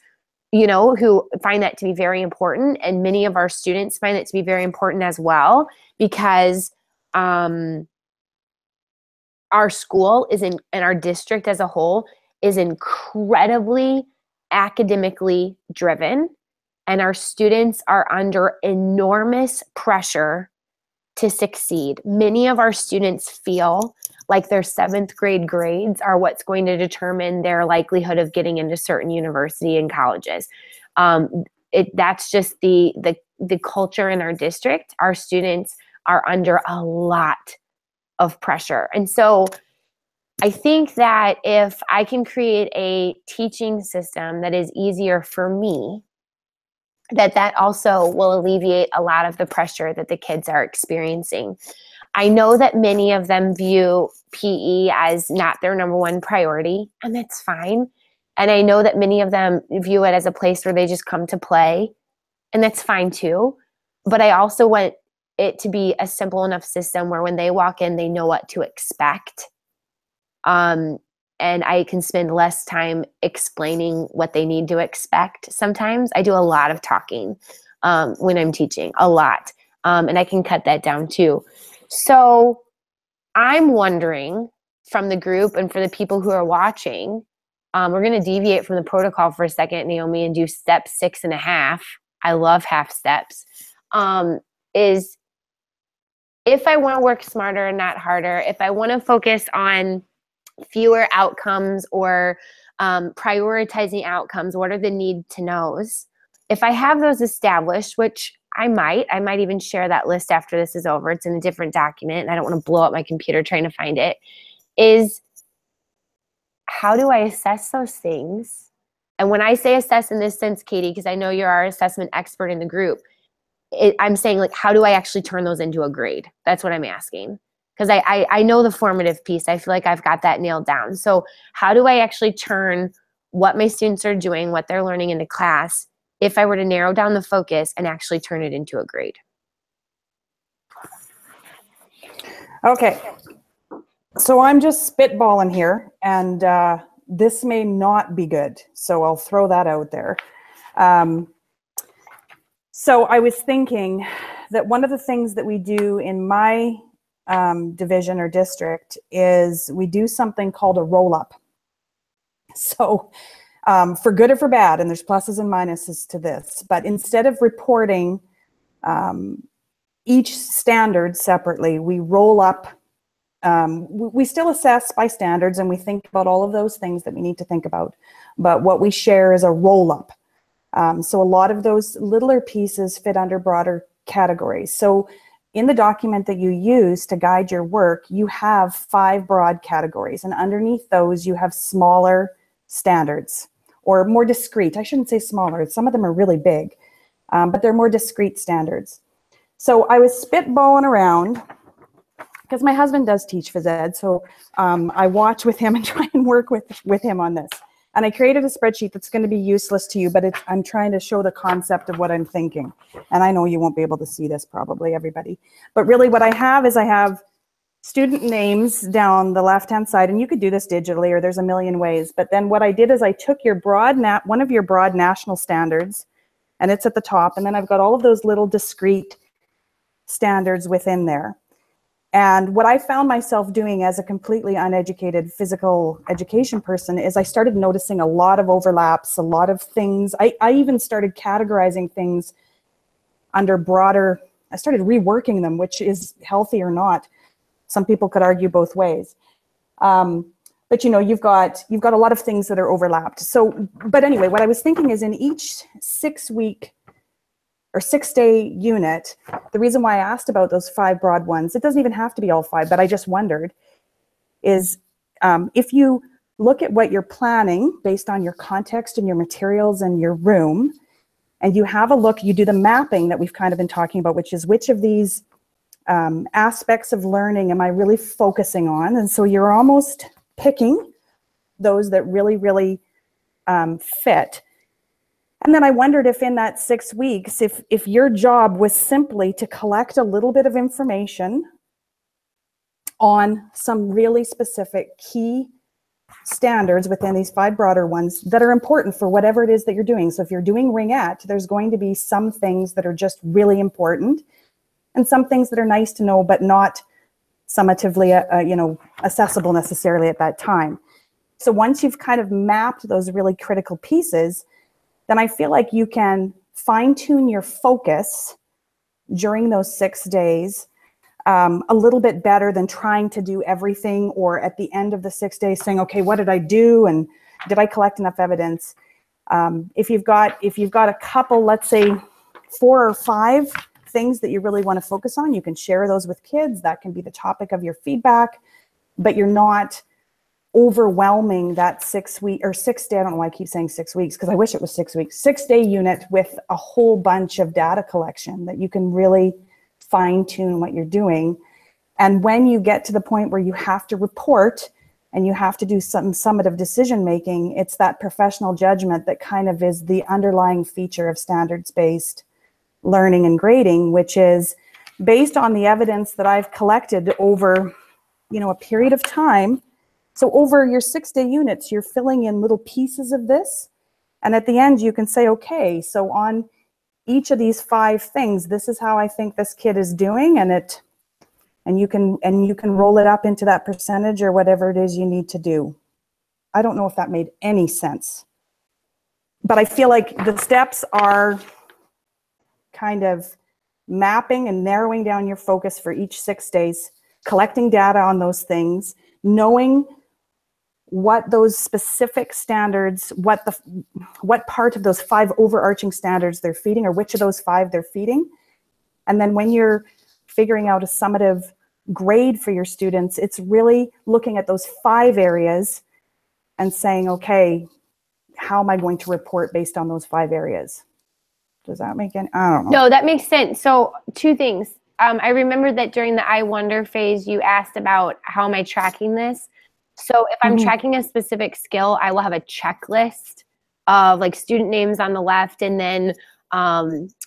S2: who find that to be very important. And many of our students find it to be very important as well, because our school and our district as a whole is incredibly academically driven. And our students are under enormous pressure to succeed. Many of our students feel like their 7th grade grades are what's going to determine their likelihood of getting into certain university and colleges. That's just the culture in our district. Our students are under a lot of pressure. And so I think that if I can create a teaching system that is easier for me, that also will alleviate a lot of the pressure that the kids are experiencing. I know that many of them view PE as not their number 1 priority, and that's fine. And I know that many of them view it as a place where they just come to play. and that's fine too. But I also want it to be a simple enough system where when they walk in, they know what to expect. And I can spend less time explaining what they need to expect. Sometimes I do a lot of talking when I'm teaching, a lot. And I can cut that down too. So I'm wondering from the group and for the people who are watching, we're going to deviate from the protocol for a second, Naomi, and do step 6.5. I love half steps. Is if I want to work smarter and not harder, if I want to focus on fewer outcomes or prioritizing outcomes, what are the need to knows? If I have those established, which I might even share that list after this is over. It's in a different document and I don't want to blow up my computer trying to find it, is how do I assess those things? And when I say assess in this sense, Katie, because I know you're our assessment expert in the group, I'm saying, like, how do I actually turn those into a grade? That's what I'm asking. Because I know the formative piece. I feel like I've got that nailed down. So how do I actually turn what my students are doing, what they're learning into class, if I were to narrow down the focus and actually turn it into a grade?
S3: Okay. So I'm just spitballing here, and this may not be good. So I'll throw that out there. So I was thinking that one of the things that we do in my division or district is we do something called a roll-up. So for good or for bad, and there's pluses and minuses to this, but instead of reporting each standard separately, we roll up. We still assess by standards and we think about all of those things that we need to think about, but what we share is a roll-up. So a lot of those littler pieces fit under broader categories. So in the document that you use to guide your work, you have 5 broad categories, and underneath those you have smaller standards, or more discrete. I shouldn't say smaller, some of them are really big, but they're more discrete standards. So I was spitballing around, because my husband does teach phys ed, so I watch with him and try and work with him on this. And I created a spreadsheet that's going to be useless to you, but I'm trying to show the concept of what I'm thinking. And I know you won't be able to see this probably, everybody. But really what I have is I have student names down the left-hand side, and you could do this digitally, or there's a million ways. But then what I did is I took your one of your broad national standards, and it's at the top, and then I've got all of those little discrete standards within there. And what I found myself doing as a completely uneducated physical education person is I started noticing a lot of overlaps, a lot of things. I even started categorizing things under broader, I started reworking them, which is healthy or not. Some people could argue both ways. But you know, you've got a lot of things that are overlapped. So, but anyway, what I was thinking is in each 6-week or 6-day unit, the reason why I asked about those 5 broad ones, it doesn't even have to be all 5, but I just wondered, is if you look at what you're planning based on your context and your materials and your room, and you have a look, you do the mapping that we've kind of been talking about, which is which of these aspects of learning am I really focusing on? And so you're almost picking those that really, really fit. And then I wondered if in that 6 weeks, if your job was simply to collect a little bit of information on some really specific key standards within these 5 broader ones that are important for whatever it is that you're doing. So if you're doing ringette, there's going to be some things that are just really important and some things that are nice to know, but not summatively, accessible necessarily at that time. So once you've kind of mapped those really critical pieces, then I feel like you can fine-tune your focus during those 6 days a little bit better than trying to do everything, or at the end of the 6 days saying, okay, what did I do and did I collect enough evidence? If you've got a couple, let's say 4 or 5 things that you really want to focus on, you can share those with kids. That can be the topic of your feedback, but you're not overwhelming that 6 week or 6 day, I don't know why I keep saying 6 weeks, because I wish it was 6 weeks, 6-day unit with a whole bunch of data collection that you can really fine tune what you're doing. And when you get to the point where you have to report and you have to do some summative decision making, it's that professional judgment that kind of is the underlying feature of standards-based learning and grading, which is based on the evidence that I've collected over, a period of time. So over your 6-day units, you're filling in little pieces of this. And at the end, you can say, okay, so on each of these 5 things, this is how I think this kid is doing, and you can roll it up into that percentage or whatever it is you need to do. I don't know if that made any sense, but I feel like the steps are kind of mapping and narrowing down your focus for each 6 days, collecting data on those things, knowing what those specific standards, what part of those 5 overarching standards they're feeding, or which of those 5 they're feeding. And then when you're figuring out a summative grade for your students, it's really looking at those 5 areas and saying, okay, how am I going to report based on those 5 areas? Does that make any, I don't know.
S2: No, that makes sense. So 2 things. I remember that during the I wonder phase, you asked about how am I tracking this? So if I'm tracking a specific skill, I will have a checklist of like student names on the left, and then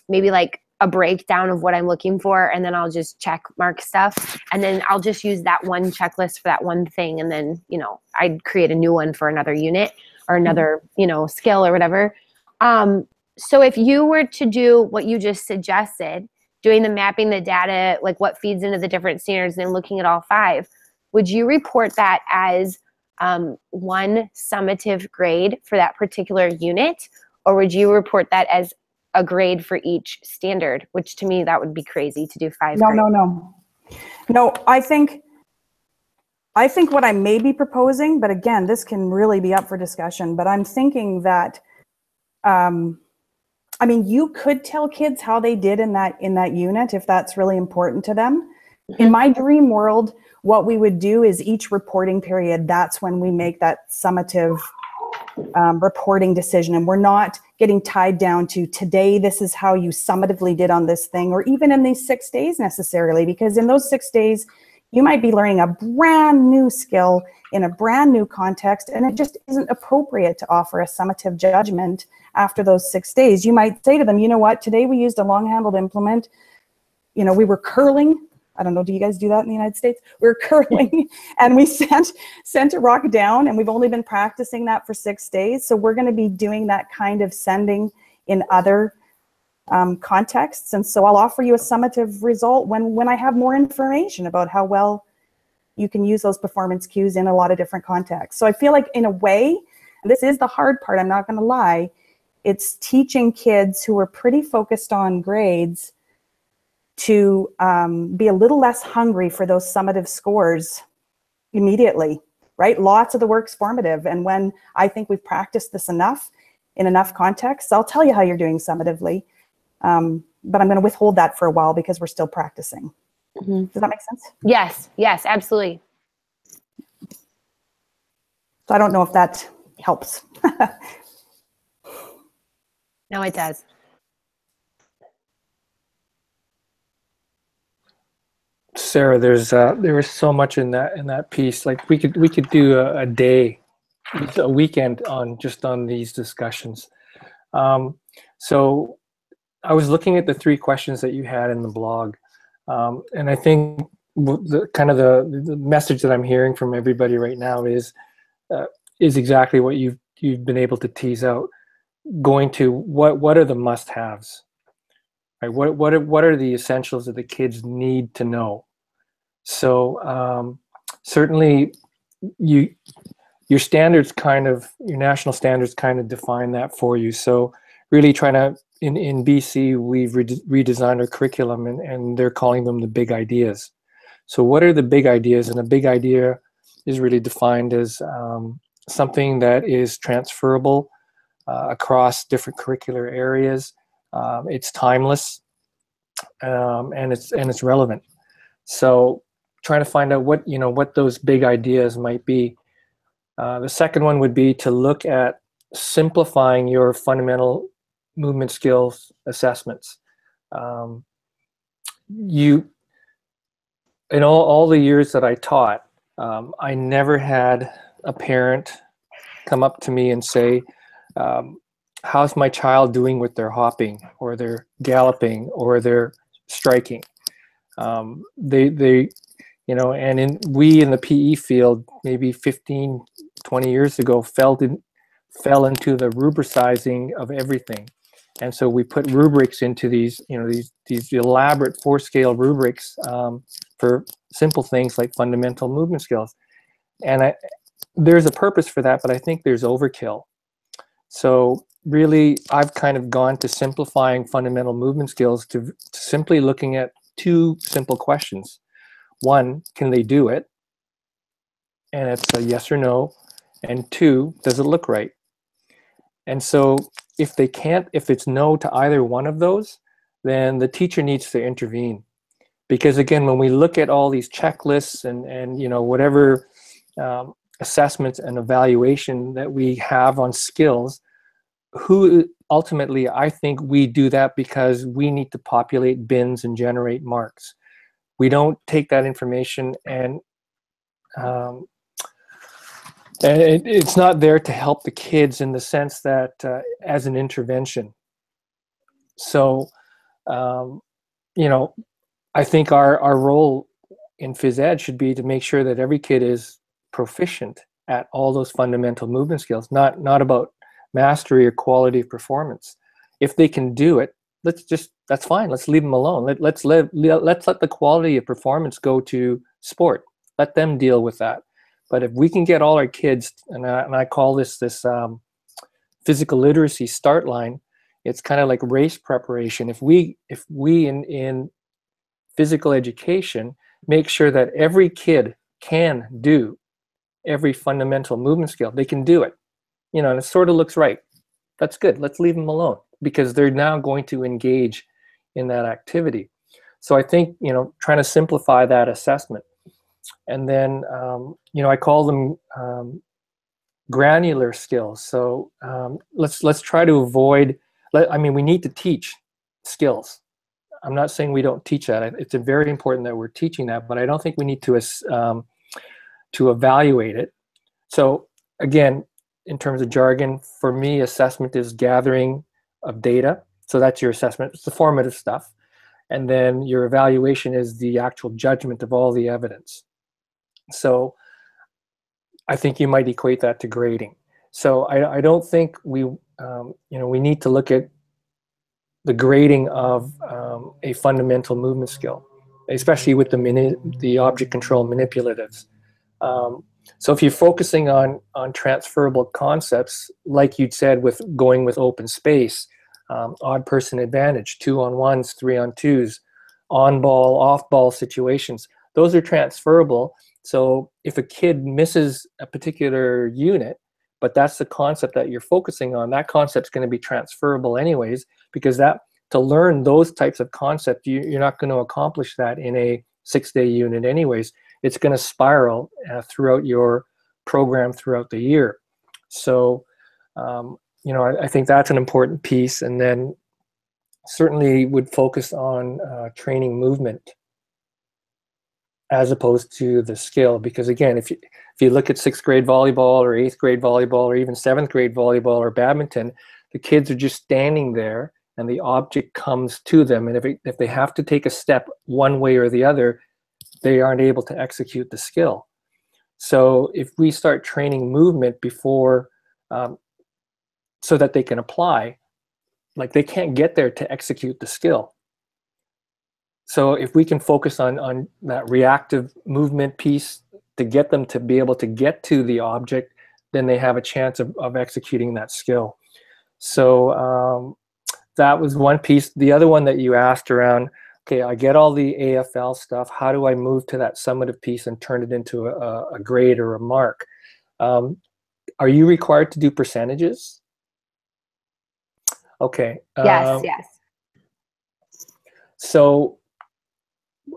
S2: maybe like a breakdown of what I'm looking for, and then I'll just check mark stuff, and then I'll just use that one checklist for that one thing, and then I'd create a new one for another unit or another skill or whatever. So if you were to do what you just suggested, doing the mapping, the data, like what feeds into the different standards, and then looking at all 5, would you report that as one summative grade for that particular unit, or would you report that as a grade for each standard? Which to me, that would be crazy to do 5 grades.
S3: No, I think what I may be proposing, but again, this can really be up for discussion, but I'm thinking that, you could tell kids how they did in that unit if that's really important to them. In my dream world, what we would do is each reporting period, that's when we make that summative reporting decision. And we're not getting tied down to today, this is how you summatively did on this thing, or even in these 6 days necessarily, because in those 6 days, you might be learning a brand new skill in a brand new context, and it just isn't appropriate to offer a summative judgment after those 6 days. You might say to them, you know what, today we used a long-handled implement, we were curling. I don't know, do you guys do that in the United States? We were curling and we sent a rock down, and we've only been practicing that for 6 days. So we're going to be doing that kind of sending in other contexts. And so I'll offer you a summative result when I have more information about how well you can use those performance cues in a lot of different contexts. So I feel like in a way, and this is the hard part, I'm not going to lie, it's teaching kids who are pretty focused on grades to be a little less hungry for those summative scores immediately, right? Lots of the work's formative. And when I think we've practiced this enough in enough contexts, I'll tell you how you're doing summatively. But I'm going to withhold that for a while because we're still practicing. Does that make sense?
S2: Yes, absolutely.
S3: So I don't know if that helps.
S2: No, it does.
S5: Sarah, there was so much in that piece. Like we could do a day, a weekend on these discussions. So I was looking at the 3 questions that you had in the blog, and I think the message that I'm hearing from everybody right now is exactly what you've been able to tease out. Going to what are the must-haves, right? What are the essentials that the kids need to know? So certainly your standards your national standards kind of define that for you. So really trying to, in BC, we've redesigned our curriculum, and they're calling them the big ideas. So what are the big ideas? And a big idea is really defined as something that is transferable across different curricular areas. It's timeless, and it's relevant. So trying to find out what those big ideas might be. The second one would be to look at simplifying your fundamental movement skills assessments. In all the years that I taught, I never had a parent come up to me and say, how's my child doing with their hopping or their galloping or their striking? They you know, and we in the PE field maybe 15, 20 years ago fell into the rubricizing of everything. And so we put rubrics into these, you know, these elaborate 4-scale rubrics for simple things like fundamental movement skills. And there's a purpose for that, but I think there's overkill. So really, I've kind of gone to simplifying fundamental movement skills to simply looking at 2 simple questions. One, can they do it? And it's a yes or no. And 2, does it look right? And so if they can't, if it's no to either one of those, then the teacher needs to intervene. Because again, when we look at all these checklists and you know, whatever assessments and evaluation that we have on skills, who ultimately, I think we do that because we need to populate bins and generate marks. We don't take that information and it's not there to help the kids in the sense that as an intervention. So, you know, I think our role in phys ed should be to make sure that every kid is proficient at all those fundamental movement skills, not about mastery or quality of performance. If they can do it, that's fine. Let's leave them alone. Let's let the quality of performance go to sport. Let them deal with that. But if we can get all our kids, and I call this physical literacy start line, it's kind of like race preparation. If we in physical education make sure that every kid can do every fundamental movement skill, they can do it. You know, and it sort of looks right. That's good. Let's leave them alone because they're now going to engage in that activity. So I think, you know, trying to simplify that assessment. And then, you know, I call them granular skills. So let's try to avoid, I mean, we need to teach skills. I'm not saying we don't teach that. It's very important that we're teaching that, but I don't think we need to evaluate it. So again, in terms of jargon, for me, assessment is gathering of data. So that's your assessment. It's the formative stuff. And then your evaluation is the actual judgment of all the evidence. So I think you might equate that to grading. So I don't think we, you know, we need to look at the grading of a fundamental movement skill, especially with the object control manipulatives. So if you're focusing on transferable concepts, like you'd said with going with open space, odd person advantage, 2-on-1s, 3-on-2s, on ball, off ball situations, those are transferable. So if a kid misses a particular unit, but that's the concept that you're focusing on, that concept's going to be transferable anyways, because to learn those types of concepts, you're not going to accomplish that in a 6-day unit anyways. It's going to spiral throughout your program throughout the year. So, you know, I think that's an important piece. And then certainly would focus on training movement as opposed to the skill. Because again, if you look at 6th grade volleyball or 8th grade volleyball or even 7th grade volleyball or badminton, the kids are just standing there and the object comes to them. And if they have to take a step one way or the other, they aren't able to execute the skill. So if we start training movement before, so that they can apply, like they can't get there to execute the skill. So if we can focus on that reactive movement piece to get them to be able to get to the object, then they have a chance of executing that skill. So that was one piece. The other one that you asked around, okay, I get all the AFL stuff. How do I move to that summative piece and turn it into a grade or a mark? Are you required to do percentages? Okay.
S2: Yes.
S5: So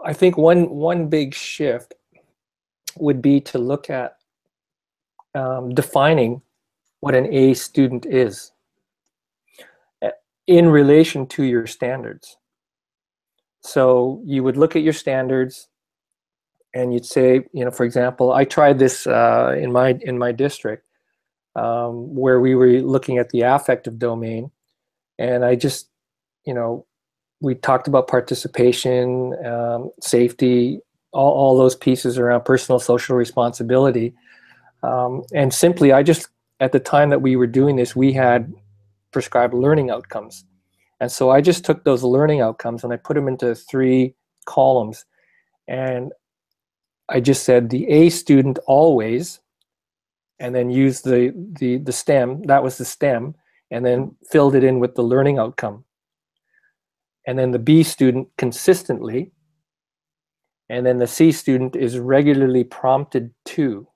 S5: I think one big shift would be to look at defining what an A student is in relation to your standards. So you would look at your standards and you'd say, you know, for example, I tried this in my district. where we were looking at the affective domain. And I just, you know, we talked about participation, safety, all those pieces around personal social responsibility. And simply, I just, at the time that we were doing this, we had prescribed learning outcomes. And so I just took those learning outcomes and I put them into 3 columns. And I just said the A student always, and then used the STEM, that was the STEM, and then filled it in with the learning outcome. And then the B student consistently, and then the C student is regularly prompted to.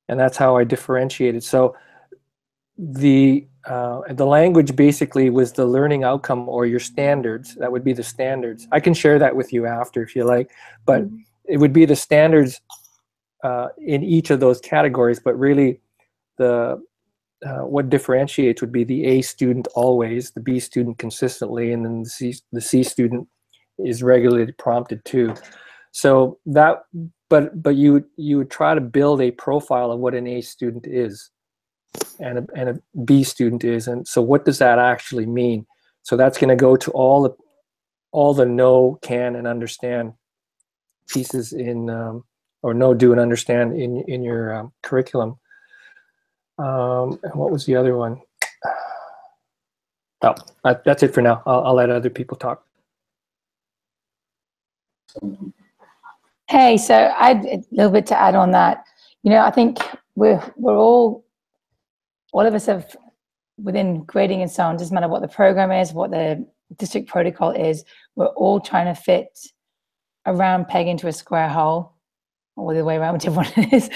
S5: And that's how I differentiated. So the language basically was the learning outcome or your standards. That would be the standards. I can share that with you after if you like, but it would be the standards in each of those categories. But really, the what differentiates would be the A student always, the B student consistently, and then the C student is regularly prompted to. So that, but you would try to build a profile of what an A student is and a B student is, and so what does that actually mean? So that's going to go to all the know, can, and understand pieces in or know, do, and understand in your curriculum. And what was the other one? Oh, that's it for now. I'll let other people talk.
S4: Hey, so a little bit to add on that. You know, I think we're all of us have, within grading and so on, doesn't matter what the program is, what the district protocol is, we're all trying to fit a round peg into a square hole, or the way around, whichever one it is.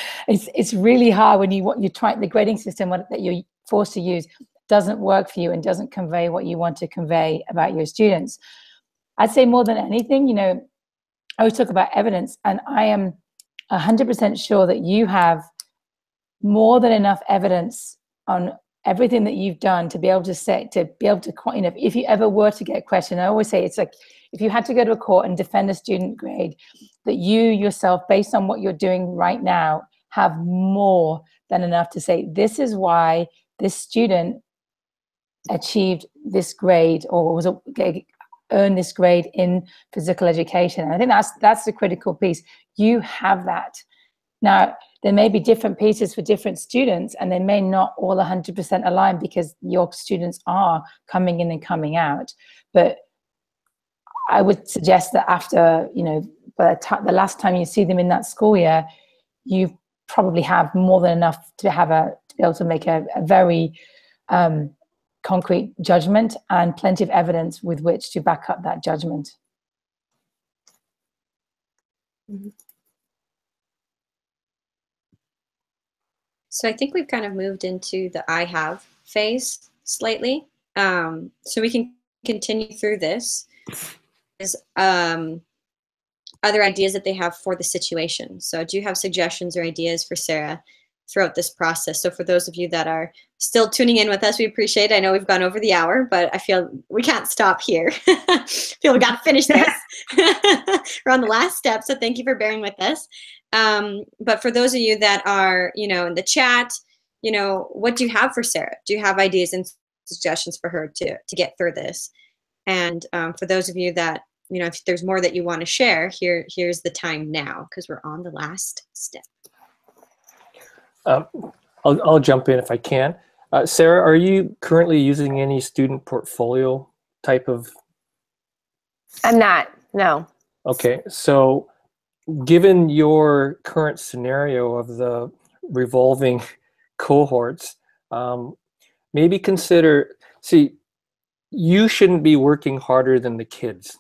S4: It's really hard when you're trying, the grading system that you're forced to use doesn't work for you and doesn't convey what you want to convey about your students. I'd say more than anything, you know, I always talk about evidence, and I am 100% sure that you have more than enough evidence on everything that you've done to be able to say, to be able to, you know, if you ever were to get questioned, I always say it's like, if you had to go to a court and defend a student grade, that you yourself, based on what you're doing right now, have more than enough to say, this is why this student achieved this grade or earned this grade in physical education. And I think that's the critical piece. You have that. Now, there may be different pieces for different students, and they may not all 100% align because your students are coming in and coming out. But I would suggest that after, you know, by the last time you see them in that school year, you probably have more than enough to be able to make a very concrete judgment and plenty of evidence with which to back up that judgment.
S1: Mm-hmm. So I think we've kind of moved into the I have phase slightly. So we can continue through this. There's other ideas that they have for the situation. So do you have suggestions or ideas for Sarah throughout this process? So for those of you that are still tuning in with us, we appreciate it. I know we've gone over the hour, but I feel we can't stop here. I feel we got to finish this. We're on the last step, so thank you for bearing with us. But for those of you that are, you know, in the chat, you know, what do you have for Sarah? Do you have ideas and suggestions for her to get through this? And for those of you that, you know, if there's more that you want to share, here's the time now, because we're on the last step.
S5: I'll jump in if I can. Sarah, are you currently using any student portfolio type of?
S2: I'm not, no.
S5: Okay, so given your current scenario of the revolving cohorts, maybe consider, see, you shouldn't be working harder than the kids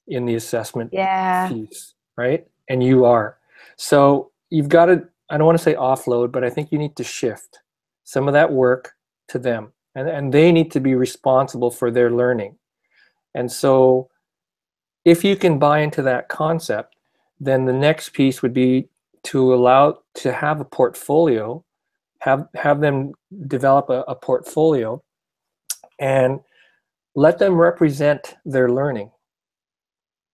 S5: in the assessment piece, right? And you are. So you've got to, I don't want to say offload, but I think you need to shift some of that work to them. And they need to be responsible for their learning. And so if you can buy into that concept, then the next piece would be to allow to have a portfolio, have them develop a portfolio and let them represent their learning.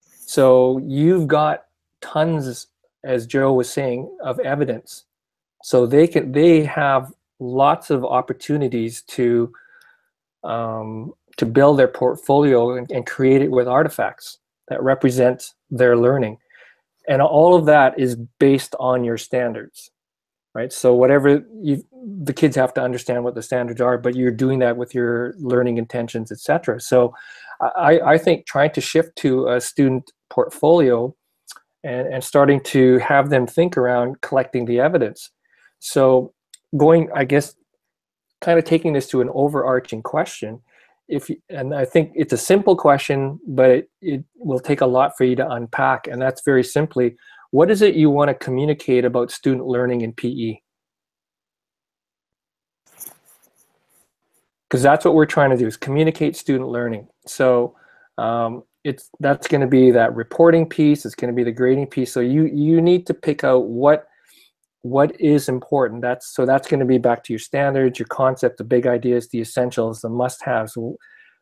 S5: So you've got tons, as Joe was saying, of evidence. So they have lots of opportunities to build their portfolio and create it with artifacts that represent their learning. And all of that is based on your standards, right? So whatever the kids have to understand what the standards are, but you're doing that with your learning intentions, etc. So I think trying to shift to a student portfolio and starting to have them think around collecting the evidence. So going, I guess, kind of taking this to an overarching question, and I think it's a simple question, but it will take a lot for you to unpack, and that's very simply, what is it you want to communicate about student learning in PE? Because that's what we're trying to do, is communicate student learning. So that's going to be that reporting piece, it's going to be the grading piece. So you need to pick out what is important. That's going to be back to your standards, your concept, the big ideas, the essentials, the must-haves.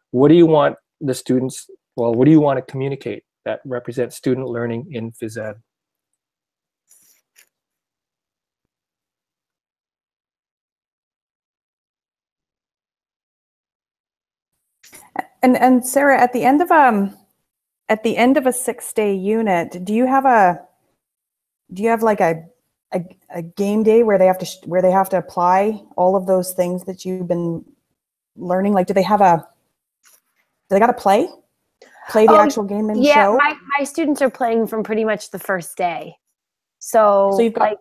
S5: What do you want the students, what do you want to communicate that represents student learning in phys ed?
S3: And Sarah, at the end of a 6-day unit, do you have like a game day where they have to apply all of those things that you've been learning? Like, do they got to play the actual game and show?
S2: Yeah, my students are playing from pretty much the first day. So
S3: you've got,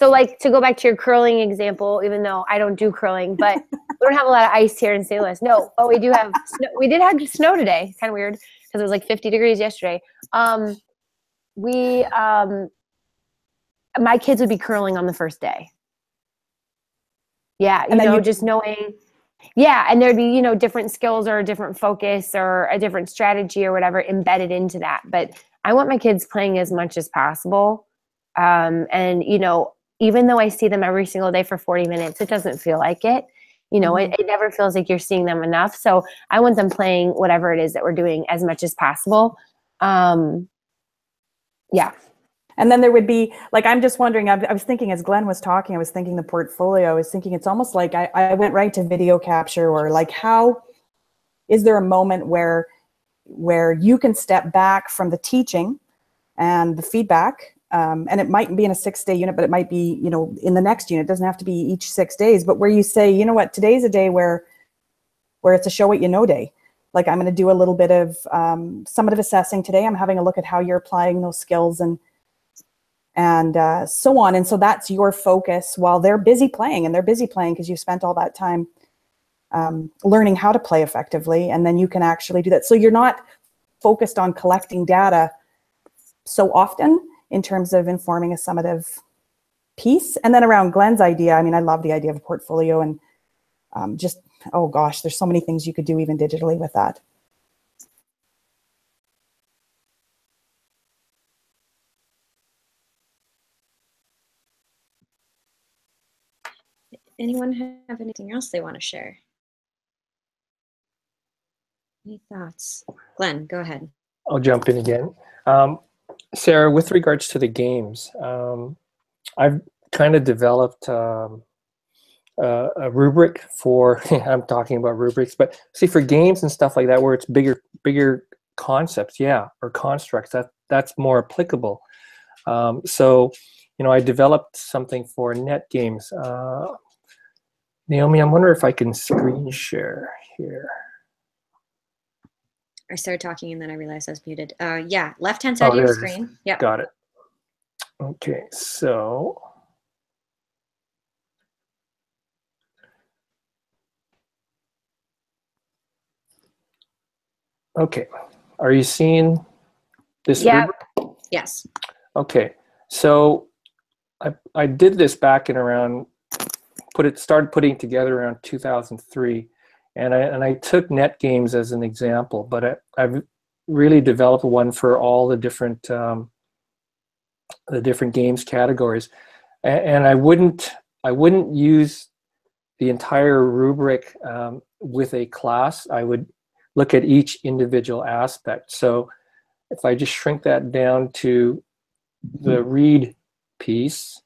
S2: like to go back to your curling example, even though I don't do curling, but we don't have a lot of ice here in St. Louis. No, but we do have snow. We did have snow today. Kind of weird because it was like 50 degrees yesterday. My kids would be curling on the first day. Yeah, just knowing. Yeah, and there'd be, different skills or a different focus or a different strategy or whatever embedded into that. But I want my kids playing as much as possible. And, even though I see them every single day for 40 minutes, it doesn't feel like it. It never feels like you're seeing them enough. So I want them playing whatever it is that we're doing as much as possible. Yeah.
S3: And then there would be, like, I'm just wondering, I was thinking as Glenn was talking, I was thinking the portfolio, I was thinking it's almost like I went right to video capture, or like, how is there a moment where you can step back from the teaching and the feedback, and it might be in a 6-day unit, but it might be, in the next unit. It doesn't have to be each 6 days, but where you say, you know what, today's a day where it's a show what you know day. Like, I'm going to do a little bit of summative assessing today. I'm having a look at how you're applying those skills and so on. And so that's your focus while they're busy playing, and they're busy playing because you've spent all that time learning how to play effectively, and then you can actually do that. So you're not focused on collecting data so often in terms of informing a summative piece. And then around Glenn's idea, I mean, I love the idea of a portfolio, and oh gosh, there's so many things you could do even digitally with that.
S1: Anyone have anything else they want to share? Any thoughts? Glenn, go ahead.
S5: I'll jump in again. Sarah, with regards to the games, I've kind of developed a rubric for, I'm talking about rubrics, but see, for games and stuff like that, where it's bigger concepts, or constructs, that's more applicable. So, I developed something for net games. Naomi, I'm wondering if I can screen share here.
S1: I started talking and then I realized I was muted. Yeah, left-hand side of your screen. Yep.
S5: Got it. Okay, so okay, are you seeing this?
S2: Yeah.
S5: Rubric?
S1: Yes.
S5: Okay, so I did this back in around, started putting together around 2003, and I took net games as an example, but I've really developed one for all the different games categories, and I wouldn't use the entire rubric with a class. I would look at each individual aspect. So if I just shrink that down to the read piece,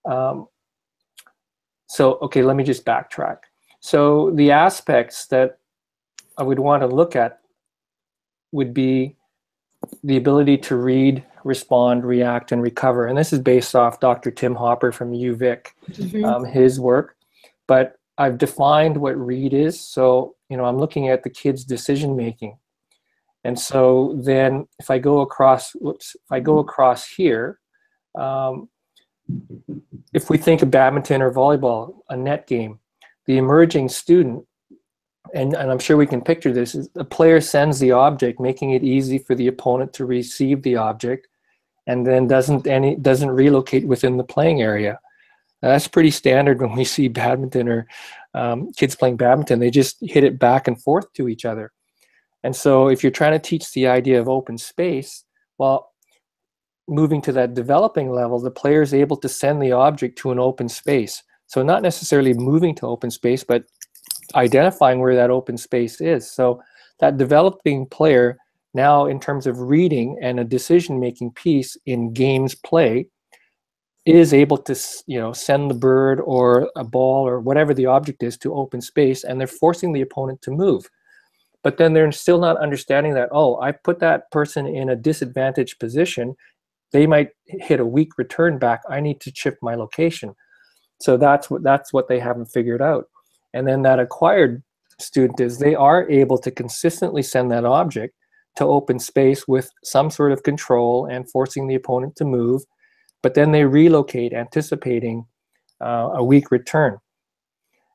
S5: So, okay, let me just backtrack. So the aspects that I would want to look at would be the ability to read, respond, react, and recover. And this is based off Dr. Tim Hopper from UVic, his work. But I've defined what read is. So, I'm looking at the kids' decision making. And so then if I go across, here, if we think of badminton or volleyball, a net game, the emerging student, and I'm sure we can picture this, is the player sends the object, making it easy for the opponent to receive the object, and then doesn't relocate within the playing area. Now, that's pretty standard when we see badminton or kids playing badminton. They just hit it back and forth to each other. And so if you're trying to teach the idea of open space, well, moving to that developing level, the player is able to send the object to an open space. So not necessarily moving to open space, but identifying where that open space is. So that developing player now, in terms of reading and a decision-making piece in games play, is able to, send the bird or a ball or whatever the object is to open space, and they're forcing the opponent to move. But then they're still not understanding that, oh, I put that person in a disadvantaged position. They might hit a weak return back. I need to shift my location. So that's what they haven't figured out. And then that acquired student is they are able to consistently send that object to open space with some sort of control and forcing the opponent to move, but then they relocate anticipating a weak return.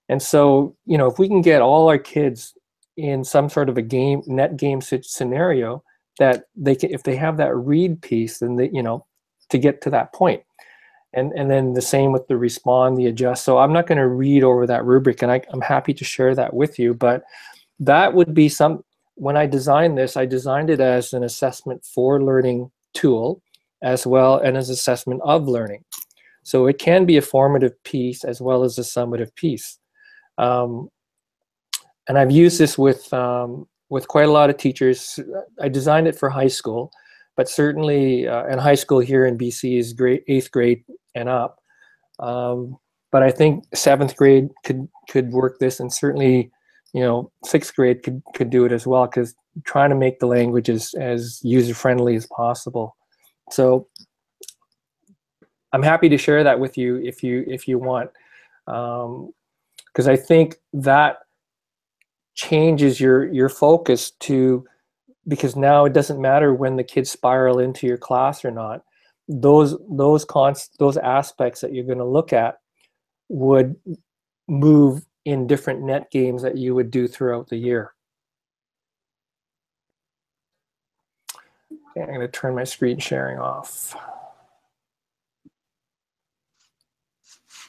S5: And so, if we can get all our kids in some sort of a net game scenario, that they can, if they have that read piece, then they, to get to that point. And then the same with the respond, the adjust. So I'm not going to read over that rubric, and I'm happy to share that with you. But that would be when I designed this, I designed it as an assessment for learning tool, as well and as assessment of learning. So it can be a formative piece as well as a summative piece. And I've used this with quite a lot of teachers. I designed it for high school, but certainly, and high school here in BC is 8th grade and up. But I think 7th grade could work this, and certainly, 6th grade could do it as well, because trying to make the language as user-friendly as possible. So I'm happy to share that with you if you want, because I think that changes your focus to, because now it doesn't matter when the kids spiral into your class or not. Those aspects that you're going to look at would move in different net games that you would do throughout the year. Okay, I'm going to turn my screen sharing off.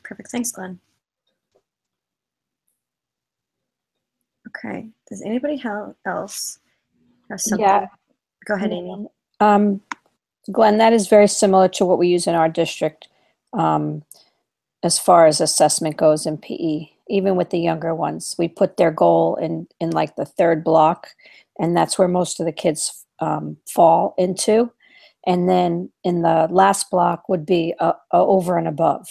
S1: Perfect. Thanks, Glenn. Okay. Does anybody else have something?
S6: Yeah.
S1: Go ahead, Amy.
S6: Glenn, that is very similar to what we use in our district as far as assessment goes in PE. Even with the younger ones, we put their goal in like the 3rd block, and that's where most of the kids fall into. And then in the last block would be over and above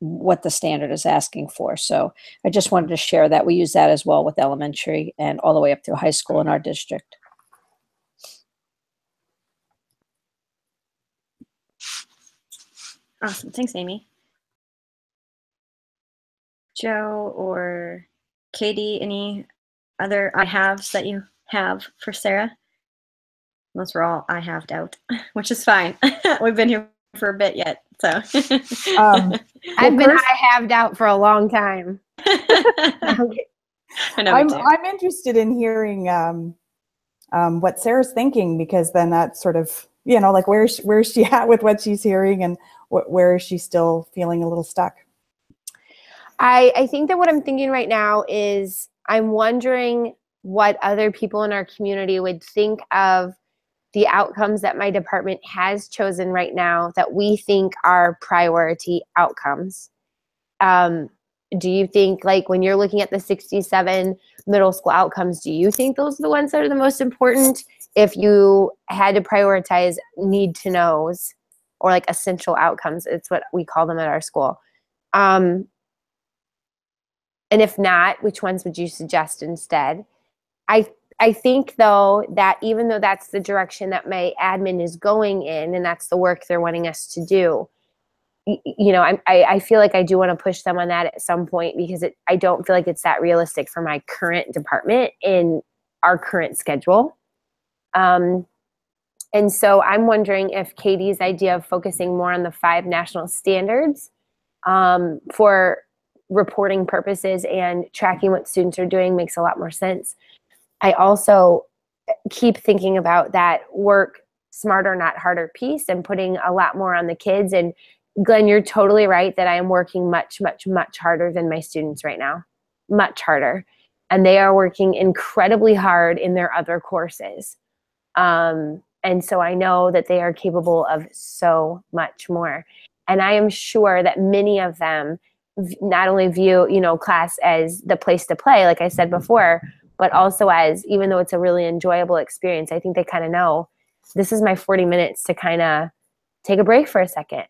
S6: what the standard is asking for. So I just wanted to share that. We use that as well with elementary and all the way up to high school in our district.
S1: Awesome. Thanks, Amy. Joe or Katie, any other I-haves that you have for Sarah? Those were all I have out, which is fine. We've been here for a bit yet, so.
S2: I've been I-haved out for a long time.
S1: I know.
S3: I'm interested in hearing what Sarah's thinking, because then that's sort of, like where's she at with what she's hearing, and where is she still feeling a little stuck?
S2: I think that what I'm thinking right now is I'm wondering what other people in our community would think of the outcomes that my department has chosen right now that we think are priority outcomes. Do you think, like, when you're looking at the 67 middle school outcomes, do you think those are the ones that are the most important? If you had to prioritize need to knows, or like essential outcomes, it's what we call them at our school. And if not, which ones would you suggest instead? I think, though, that even though that's the direction that my admin is going in, and that's the work they're wanting us to do, you know, I feel like I do want to push them on that at some point, because I don't feel like it's that realistic for my current department in our current schedule. And so I'm wondering if Katie's idea of focusing more on the 5 national standards for reporting purposes and tracking what students are doing makes a lot more sense. I also keep thinking about that work smarter, not harder piece, and putting a lot more on the kids. And Glenn, you're totally right that I am working much, much, much harder than my students right now, much harder. And they are working incredibly hard in their other courses. And so I know that they are capable of so much more. And I am sure that many of them not only view, you know, class as the place to play, like I said before, but also as, even though it's a really enjoyable experience, I think they kind of know this is my 40 minutes to kind of take a break for a second.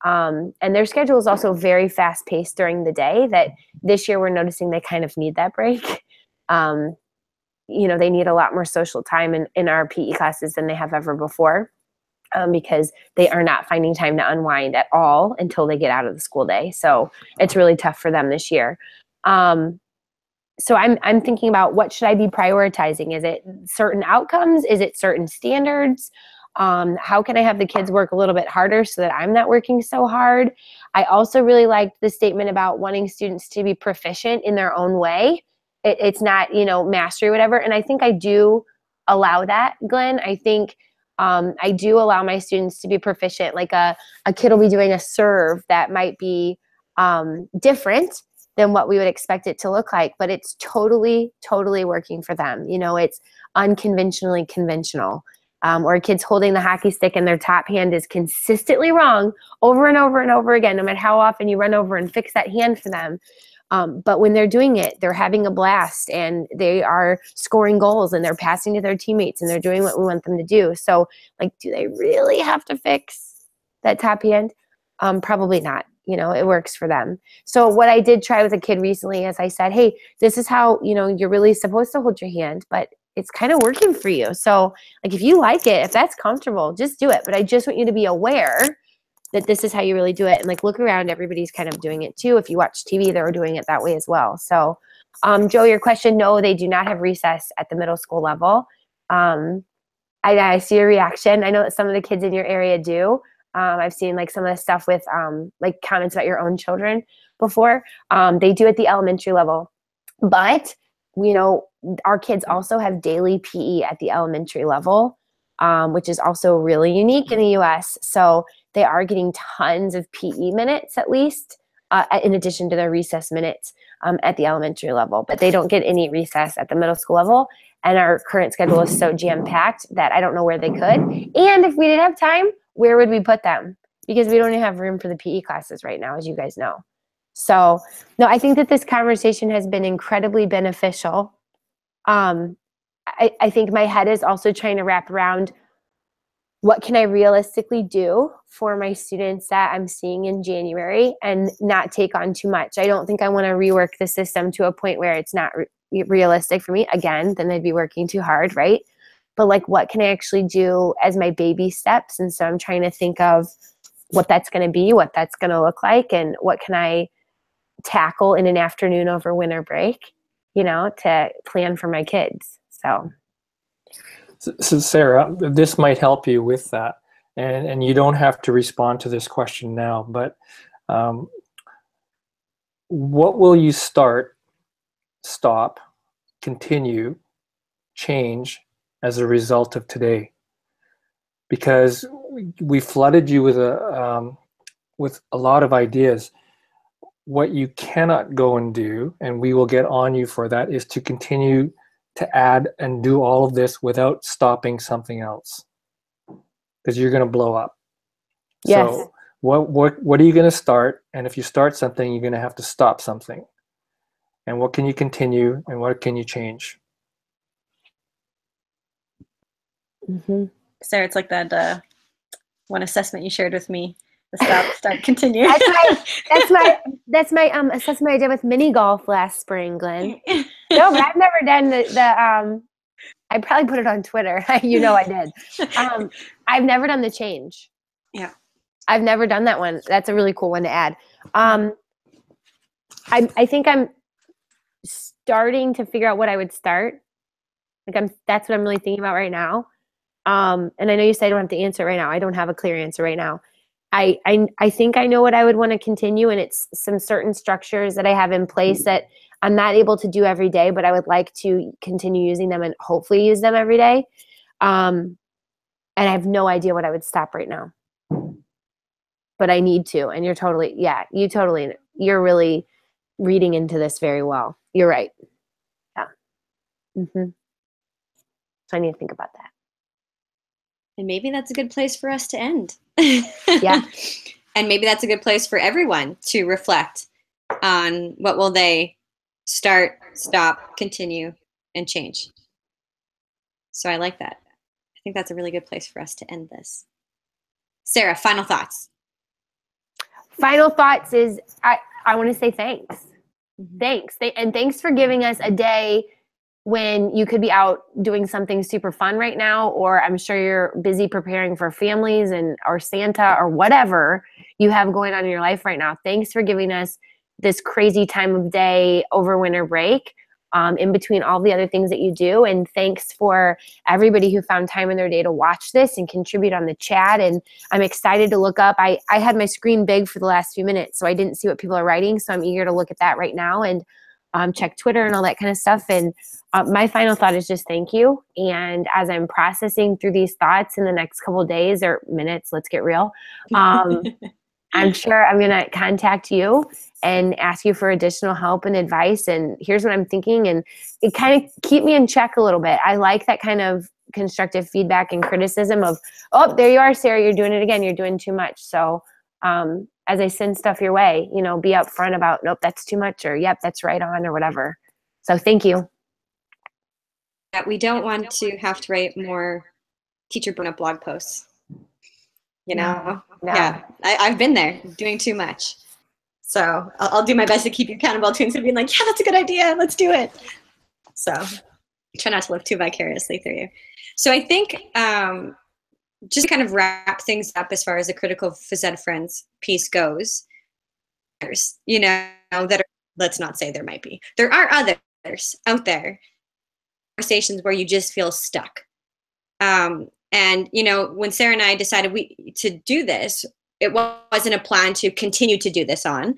S2: And their schedule is also very fast paced during the day, that this year we're noticing they kind of need that break. You know, they need a lot more social time in our PE classes than they have ever before, because they are not finding time to unwind at all until they get out of the school day. So it's really tough for them this year. So I'm thinking about, what should I be prioritizing? Is it certain outcomes? Is it certain standards? How can I have the kids work a little bit harder so that I'm not working so hard? I also really liked the statement about wanting students to be proficient in their own way. It's not, you know, mastery or whatever. And I think I do allow that, Glenn. I think I do allow my students to be proficient. Like a kid will be doing a serve that might be different than what we would expect it to look like, but it's totally, totally working for them. You know, it's unconventionally conventional. Or a kid's holding the hockey stick and their top hand is consistently wrong over and over and over again, no matter how often you run over and fix that hand for them. But when they're doing it, they're having a blast, and they are scoring goals, and they're passing to their teammates, and they're doing what we want them to do. So, like, do they really have to fix that top hand? Probably not. You know, it works for them. So what I did try with a kid recently is I said, hey, this is how, you know, you're really supposed to hold your hand, but it's kind of working for you. So, like, if you like it, if that's comfortable, just do it. But I just want you to be aware that this is how you really do it. And, like, look around, everybody's kind of doing it too. If you watch TV, they're doing it that way as well. So, Joe, your question, no, they do not have recess at the middle school level. I see your reaction. I know that some of the kids in your area do. I've seen, like, some of the stuff with like comments about your own children before. They do at the elementary level, but, you know, our kids also have daily PE at the elementary level, which is also really unique in the US. So they are getting tons of PE minutes, at least, in addition to their recess minutes at the elementary level, but they don't get any recess at the middle school level. And our current schedule is so jam-packed that I don't know where they could. And if we didn't have time, where would we put them? Because we don't even have room for the PE classes right now, as you guys know. So, no, I think that this conversation has been incredibly beneficial. I think my head is also trying to wrap around, what can I realistically do for my students that I'm seeing in January and not take on too much. I don't think I want to rework the system to a point where it's not realistic for me. Again, then I'd be working too hard, right? But, like, what can I actually do as my baby steps? And so I'm trying to think of what that's going to be, what that's going to look like, and what can I tackle in an afternoon over winter break, you know, to plan for my kids.
S5: So Sarah, this might help you with that. And you don't have to respond to this question now, but what will you start, stop, continue, change as a result of today? Because we flooded you with a lot of ideas. What you cannot go and do, and we will get on you for that, is to continue to add and do all of this without stopping something else, because you're going to blow up.
S2: Yes.
S5: So what are you going to start? And if you start something, you're going to have to stop something. And what can you continue, and what can you change?
S1: Sarah, it's like that one assessment you shared with me. Start, continue.
S2: That's my assessment I did with mini golf last spring, Glenn. No, but I've never done the I probably put it on Twitter. You know I did. I've never done the change.
S1: Yeah.
S2: I've never done that one. That's a really cool one to add. I think I'm starting to figure out what I would start. That's what I'm really thinking about right now. And I know you say I don't have to answer it right now. I don't have a clear answer right now. I think I know what I would want to continue, and it's some certain structures that I have in place that I'm not able to do every day, but I would like to continue using them and hopefully use them every day. And I have no idea what I would stop right now, but I need to. And you're really reading into this very well. You're right. Yeah. So I need to think about that.
S1: And maybe that's a good place for us to end.
S2: Yeah.
S1: And maybe that's a good place for everyone to reflect on what will they start, stop, continue, and change. So I like that. I think that's a really good place for us to end this. Sarah, final thoughts.
S2: Final thoughts is I want to say thanks. Thanks. And thanks for giving us a day when you could be out doing something super fun right now, or I'm sure you're busy preparing for families or Santa or whatever you have going on in your life right now. Thanks for giving us this crazy time of day over winter break, in between all the other things that you do. And thanks for everybody who found time in their day to watch this and contribute on the chat. And I'm excited to look up. I had my screen big for the last few minutes, so I didn't see what people are writing. So I'm eager to look at that right now and check Twitter and all that kind of stuff. And my final thought is just thank you. And as I'm processing through these thoughts in the next couple of days or minutes, let's get real, I'm sure I'm going to contact you and ask you for additional help and advice. And here's what I'm thinking. And it kind of keep me in check a little bit. I like that kind of constructive feedback and criticism of, oh, there you are, Sarah, you're doing it again. You're doing too much. So as I send stuff your way, be upfront about, nope, that's too much, or yep, that's right on, or whatever. So thank you.
S1: We don't want to have to write more teacher burn-up blog posts.
S2: No.
S1: Yeah, I've been there, doing too much. So I'll do my best to keep you accountable to instead of being like, yeah, that's a good idea, let's do it. So try not to live too vicariously through you. So I think just to kind of wrap things up as far as the critical phys ed friends piece goes, that are, let's not say there might be, there are others out there, conversations where you just feel stuck. And, when Sarah and I decided to do this, it wasn't a plan to continue to do this on.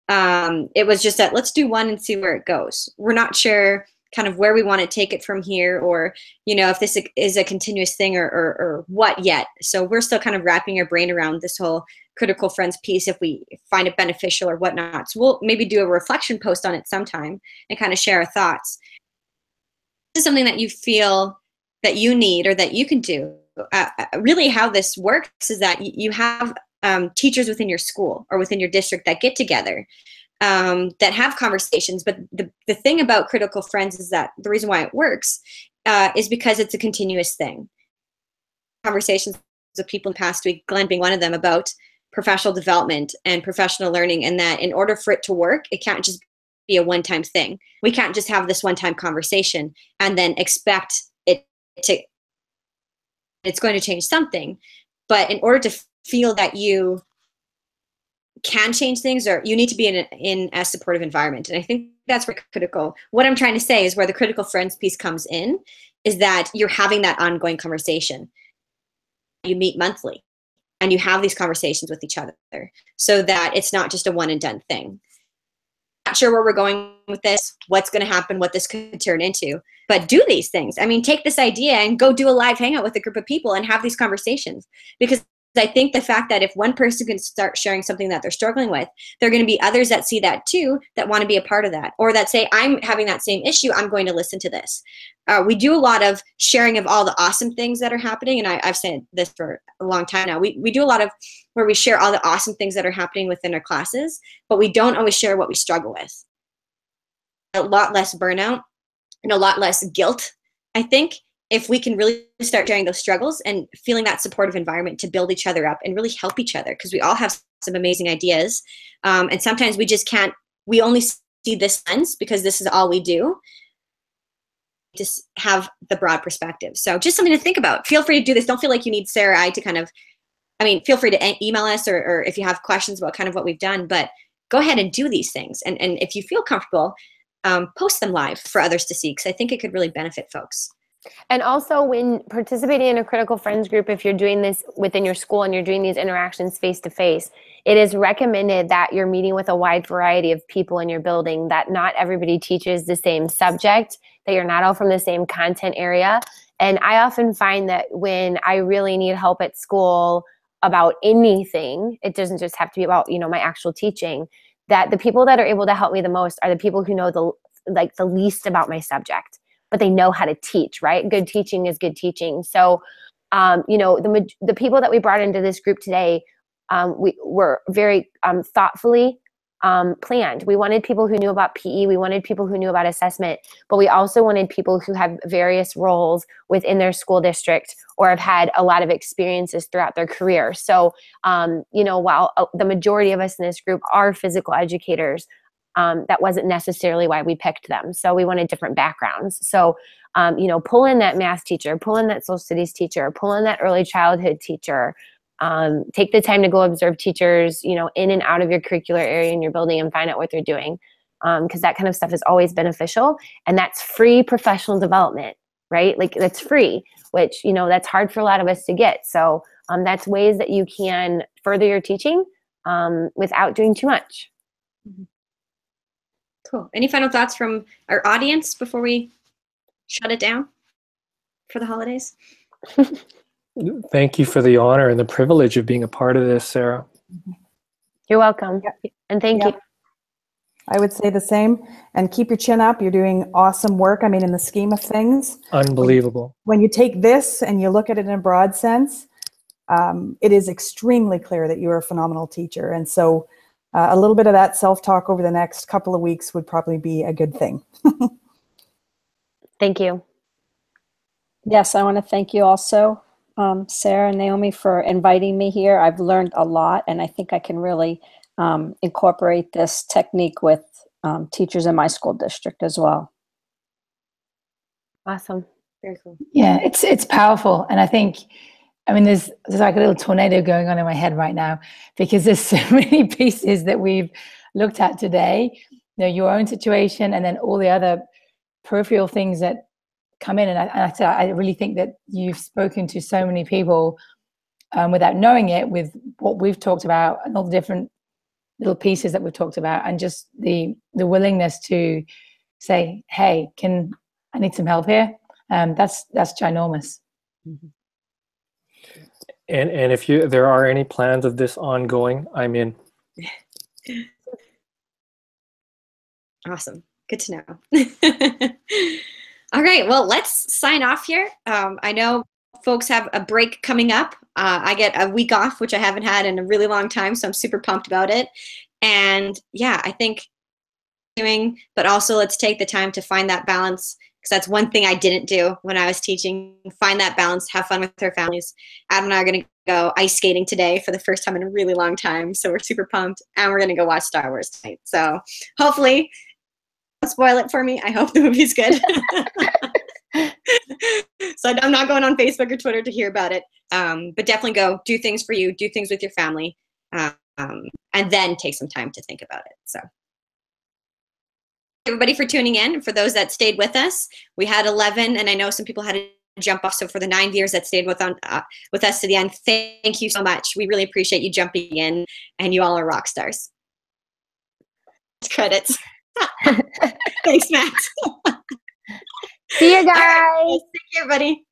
S1: It was just that let's do one and see where it goes. We're not sure kind of where we want to take it from here, or, if this is a continuous thing or what yet. So we're still kind of wrapping our brain around this whole critical friends piece, if we find it beneficial or whatnot. So we'll maybe do a reflection post on it sometime and kind of share our thoughts. This is something that you feel that you need or that you can do. Really how this works is that you have teachers within your school or within your district that get together, that have conversations. But the thing about critical friends is that the reason why it works is because it's a continuous thing. Conversations with people in the past week, Glenn being one of them, about professional development and professional learning, and that in order for it to work, it can't just be a one-time thing. We can't just have this one-time conversation and then expect it's going to change something. But in order to feel that you can change things, or you need to be in a supportive environment. And I think that's where what I'm trying to say is where the critical friends piece comes in, is that you're having that ongoing conversation. You meet monthly and you have these conversations with each other so that it's not just a one and done thing. Not sure where we're going with this, what's going to happen, what this could turn into, but do these things. I mean, take this idea and go do a live hangout with a group of people and have these conversations. Because I think the fact that if one person can start sharing something that they're struggling with, there are going to be others that see that too, that want to be a part of that, or that say, I'm having that same issue, I'm going to listen to this. We do a lot of sharing of all the awesome things that are happening, and I've said this for a long time now. We do a lot of where we share all the awesome things that are happening within our classes, but we don't always share what we struggle with. A lot less burnout and a lot less guilt, I think, if we can really start sharing those struggles and feeling that supportive environment to build each other up and really help each other, because we all have some amazing ideas. And sometimes we just can't, we only see this lens because this is all we do. Just have the broad perspective. So just something to think about. Feel free to do this. Don't feel like you need Sarah and I to kind of, I mean, feel free to email us or if you have questions about kind of what we've done, but go ahead and do these things. And if you feel comfortable, post them live for others to see, because I think it could really benefit folks.
S2: And also, when participating in a critical friends group, if you're doing this within your school and you're doing these interactions face to face, it is recommended that you're meeting with a wide variety of people in your building, that not everybody teaches the same subject, that you're not all from the same content area. And I often find that when I really need help at school about anything, it doesn't just have to be about, my actual teaching, that the people that are able to help me the most are the people who know the least about my subject, but they know how to teach, right? Good teaching is good teaching. So, the people that we brought into this group today, we were very thoughtfully planned. We wanted people who knew about PE. We wanted people who knew about assessment, but we also wanted people who have various roles within their school district or have had a lot of experiences throughout their career. So, while the majority of us in this group are physical educators, that wasn't necessarily why we picked them. So we wanted different backgrounds. So, pull in that math teacher, pull in that social studies teacher, pull in that early childhood teacher. Take the time to go observe teachers, in and out of your curricular area in your building and find out what they're doing. Because that kind of stuff is always beneficial. And that's free professional development, right? Like, that's free, which, that's hard for a lot of us to get. So that's ways that you can further your teaching without doing too much.
S1: Mm-hmm. Cool. Any final thoughts from our audience before we shut it down for the holidays?
S5: Thank you for the honor and the privilege of being a part of this, Sarah.
S2: You're welcome.
S3: Yep.
S2: And thank you.
S3: I would say the same. And keep your chin up. You're doing awesome work. I mean, in the scheme of things.
S5: Unbelievable.
S3: When you take this and you look at it in a broad sense, it is extremely clear that you're a phenomenal teacher. And so a little bit of that self-talk over the next couple of weeks would probably be a good thing.
S2: Thank you.
S6: Yes, I want to thank you also, Sarah and Naomi, for inviting me here. I've learned a lot, and I think I can really incorporate this technique with teachers in my school district as well.
S2: Awesome.
S1: Very cool.
S4: Yeah, it's powerful. And I think, there's like a little tornado going on in my head right now, because there's so many pieces that we've looked at today, your own situation, and then all the other peripheral things that come in. And I really think that you've spoken to so many people without knowing it, with what we've talked about and all the different little pieces that we've talked about, and just the willingness to say, hey, I need some help here. That's ginormous.
S1: Mm-hmm.
S5: And if there are any plans of this ongoing, I'm in.
S1: Awesome. Good to know. All right. Well, let's sign off here. I know folks have a break coming up. I get a week off, which I haven't had in a really long time, so I'm super pumped about it. And yeah, I think but also let's take the time to find that balance, because that's one thing I didn't do when I was teaching. Find that balance, have fun with our families. Adam and I are going to go ice skating today for the first time in a really long time, so we're super pumped, and we're going to go watch Star Wars tonight. So hopefully, don't spoil it for me. I hope the movie's good. So I'm not going on Facebook or Twitter to hear about it, but definitely go do things for you, do things with your family, and then take some time to think about it. So everybody for tuning in, and for those that stayed with us. We had 11, and I know some people had to jump off. So for the 9 viewers that stayed with us to the end, thank you so much. We really appreciate you jumping in, and you all are rock stars. Credits. Thanks, Matt.
S2: See you guys.
S1: Right. Thank you, everybody.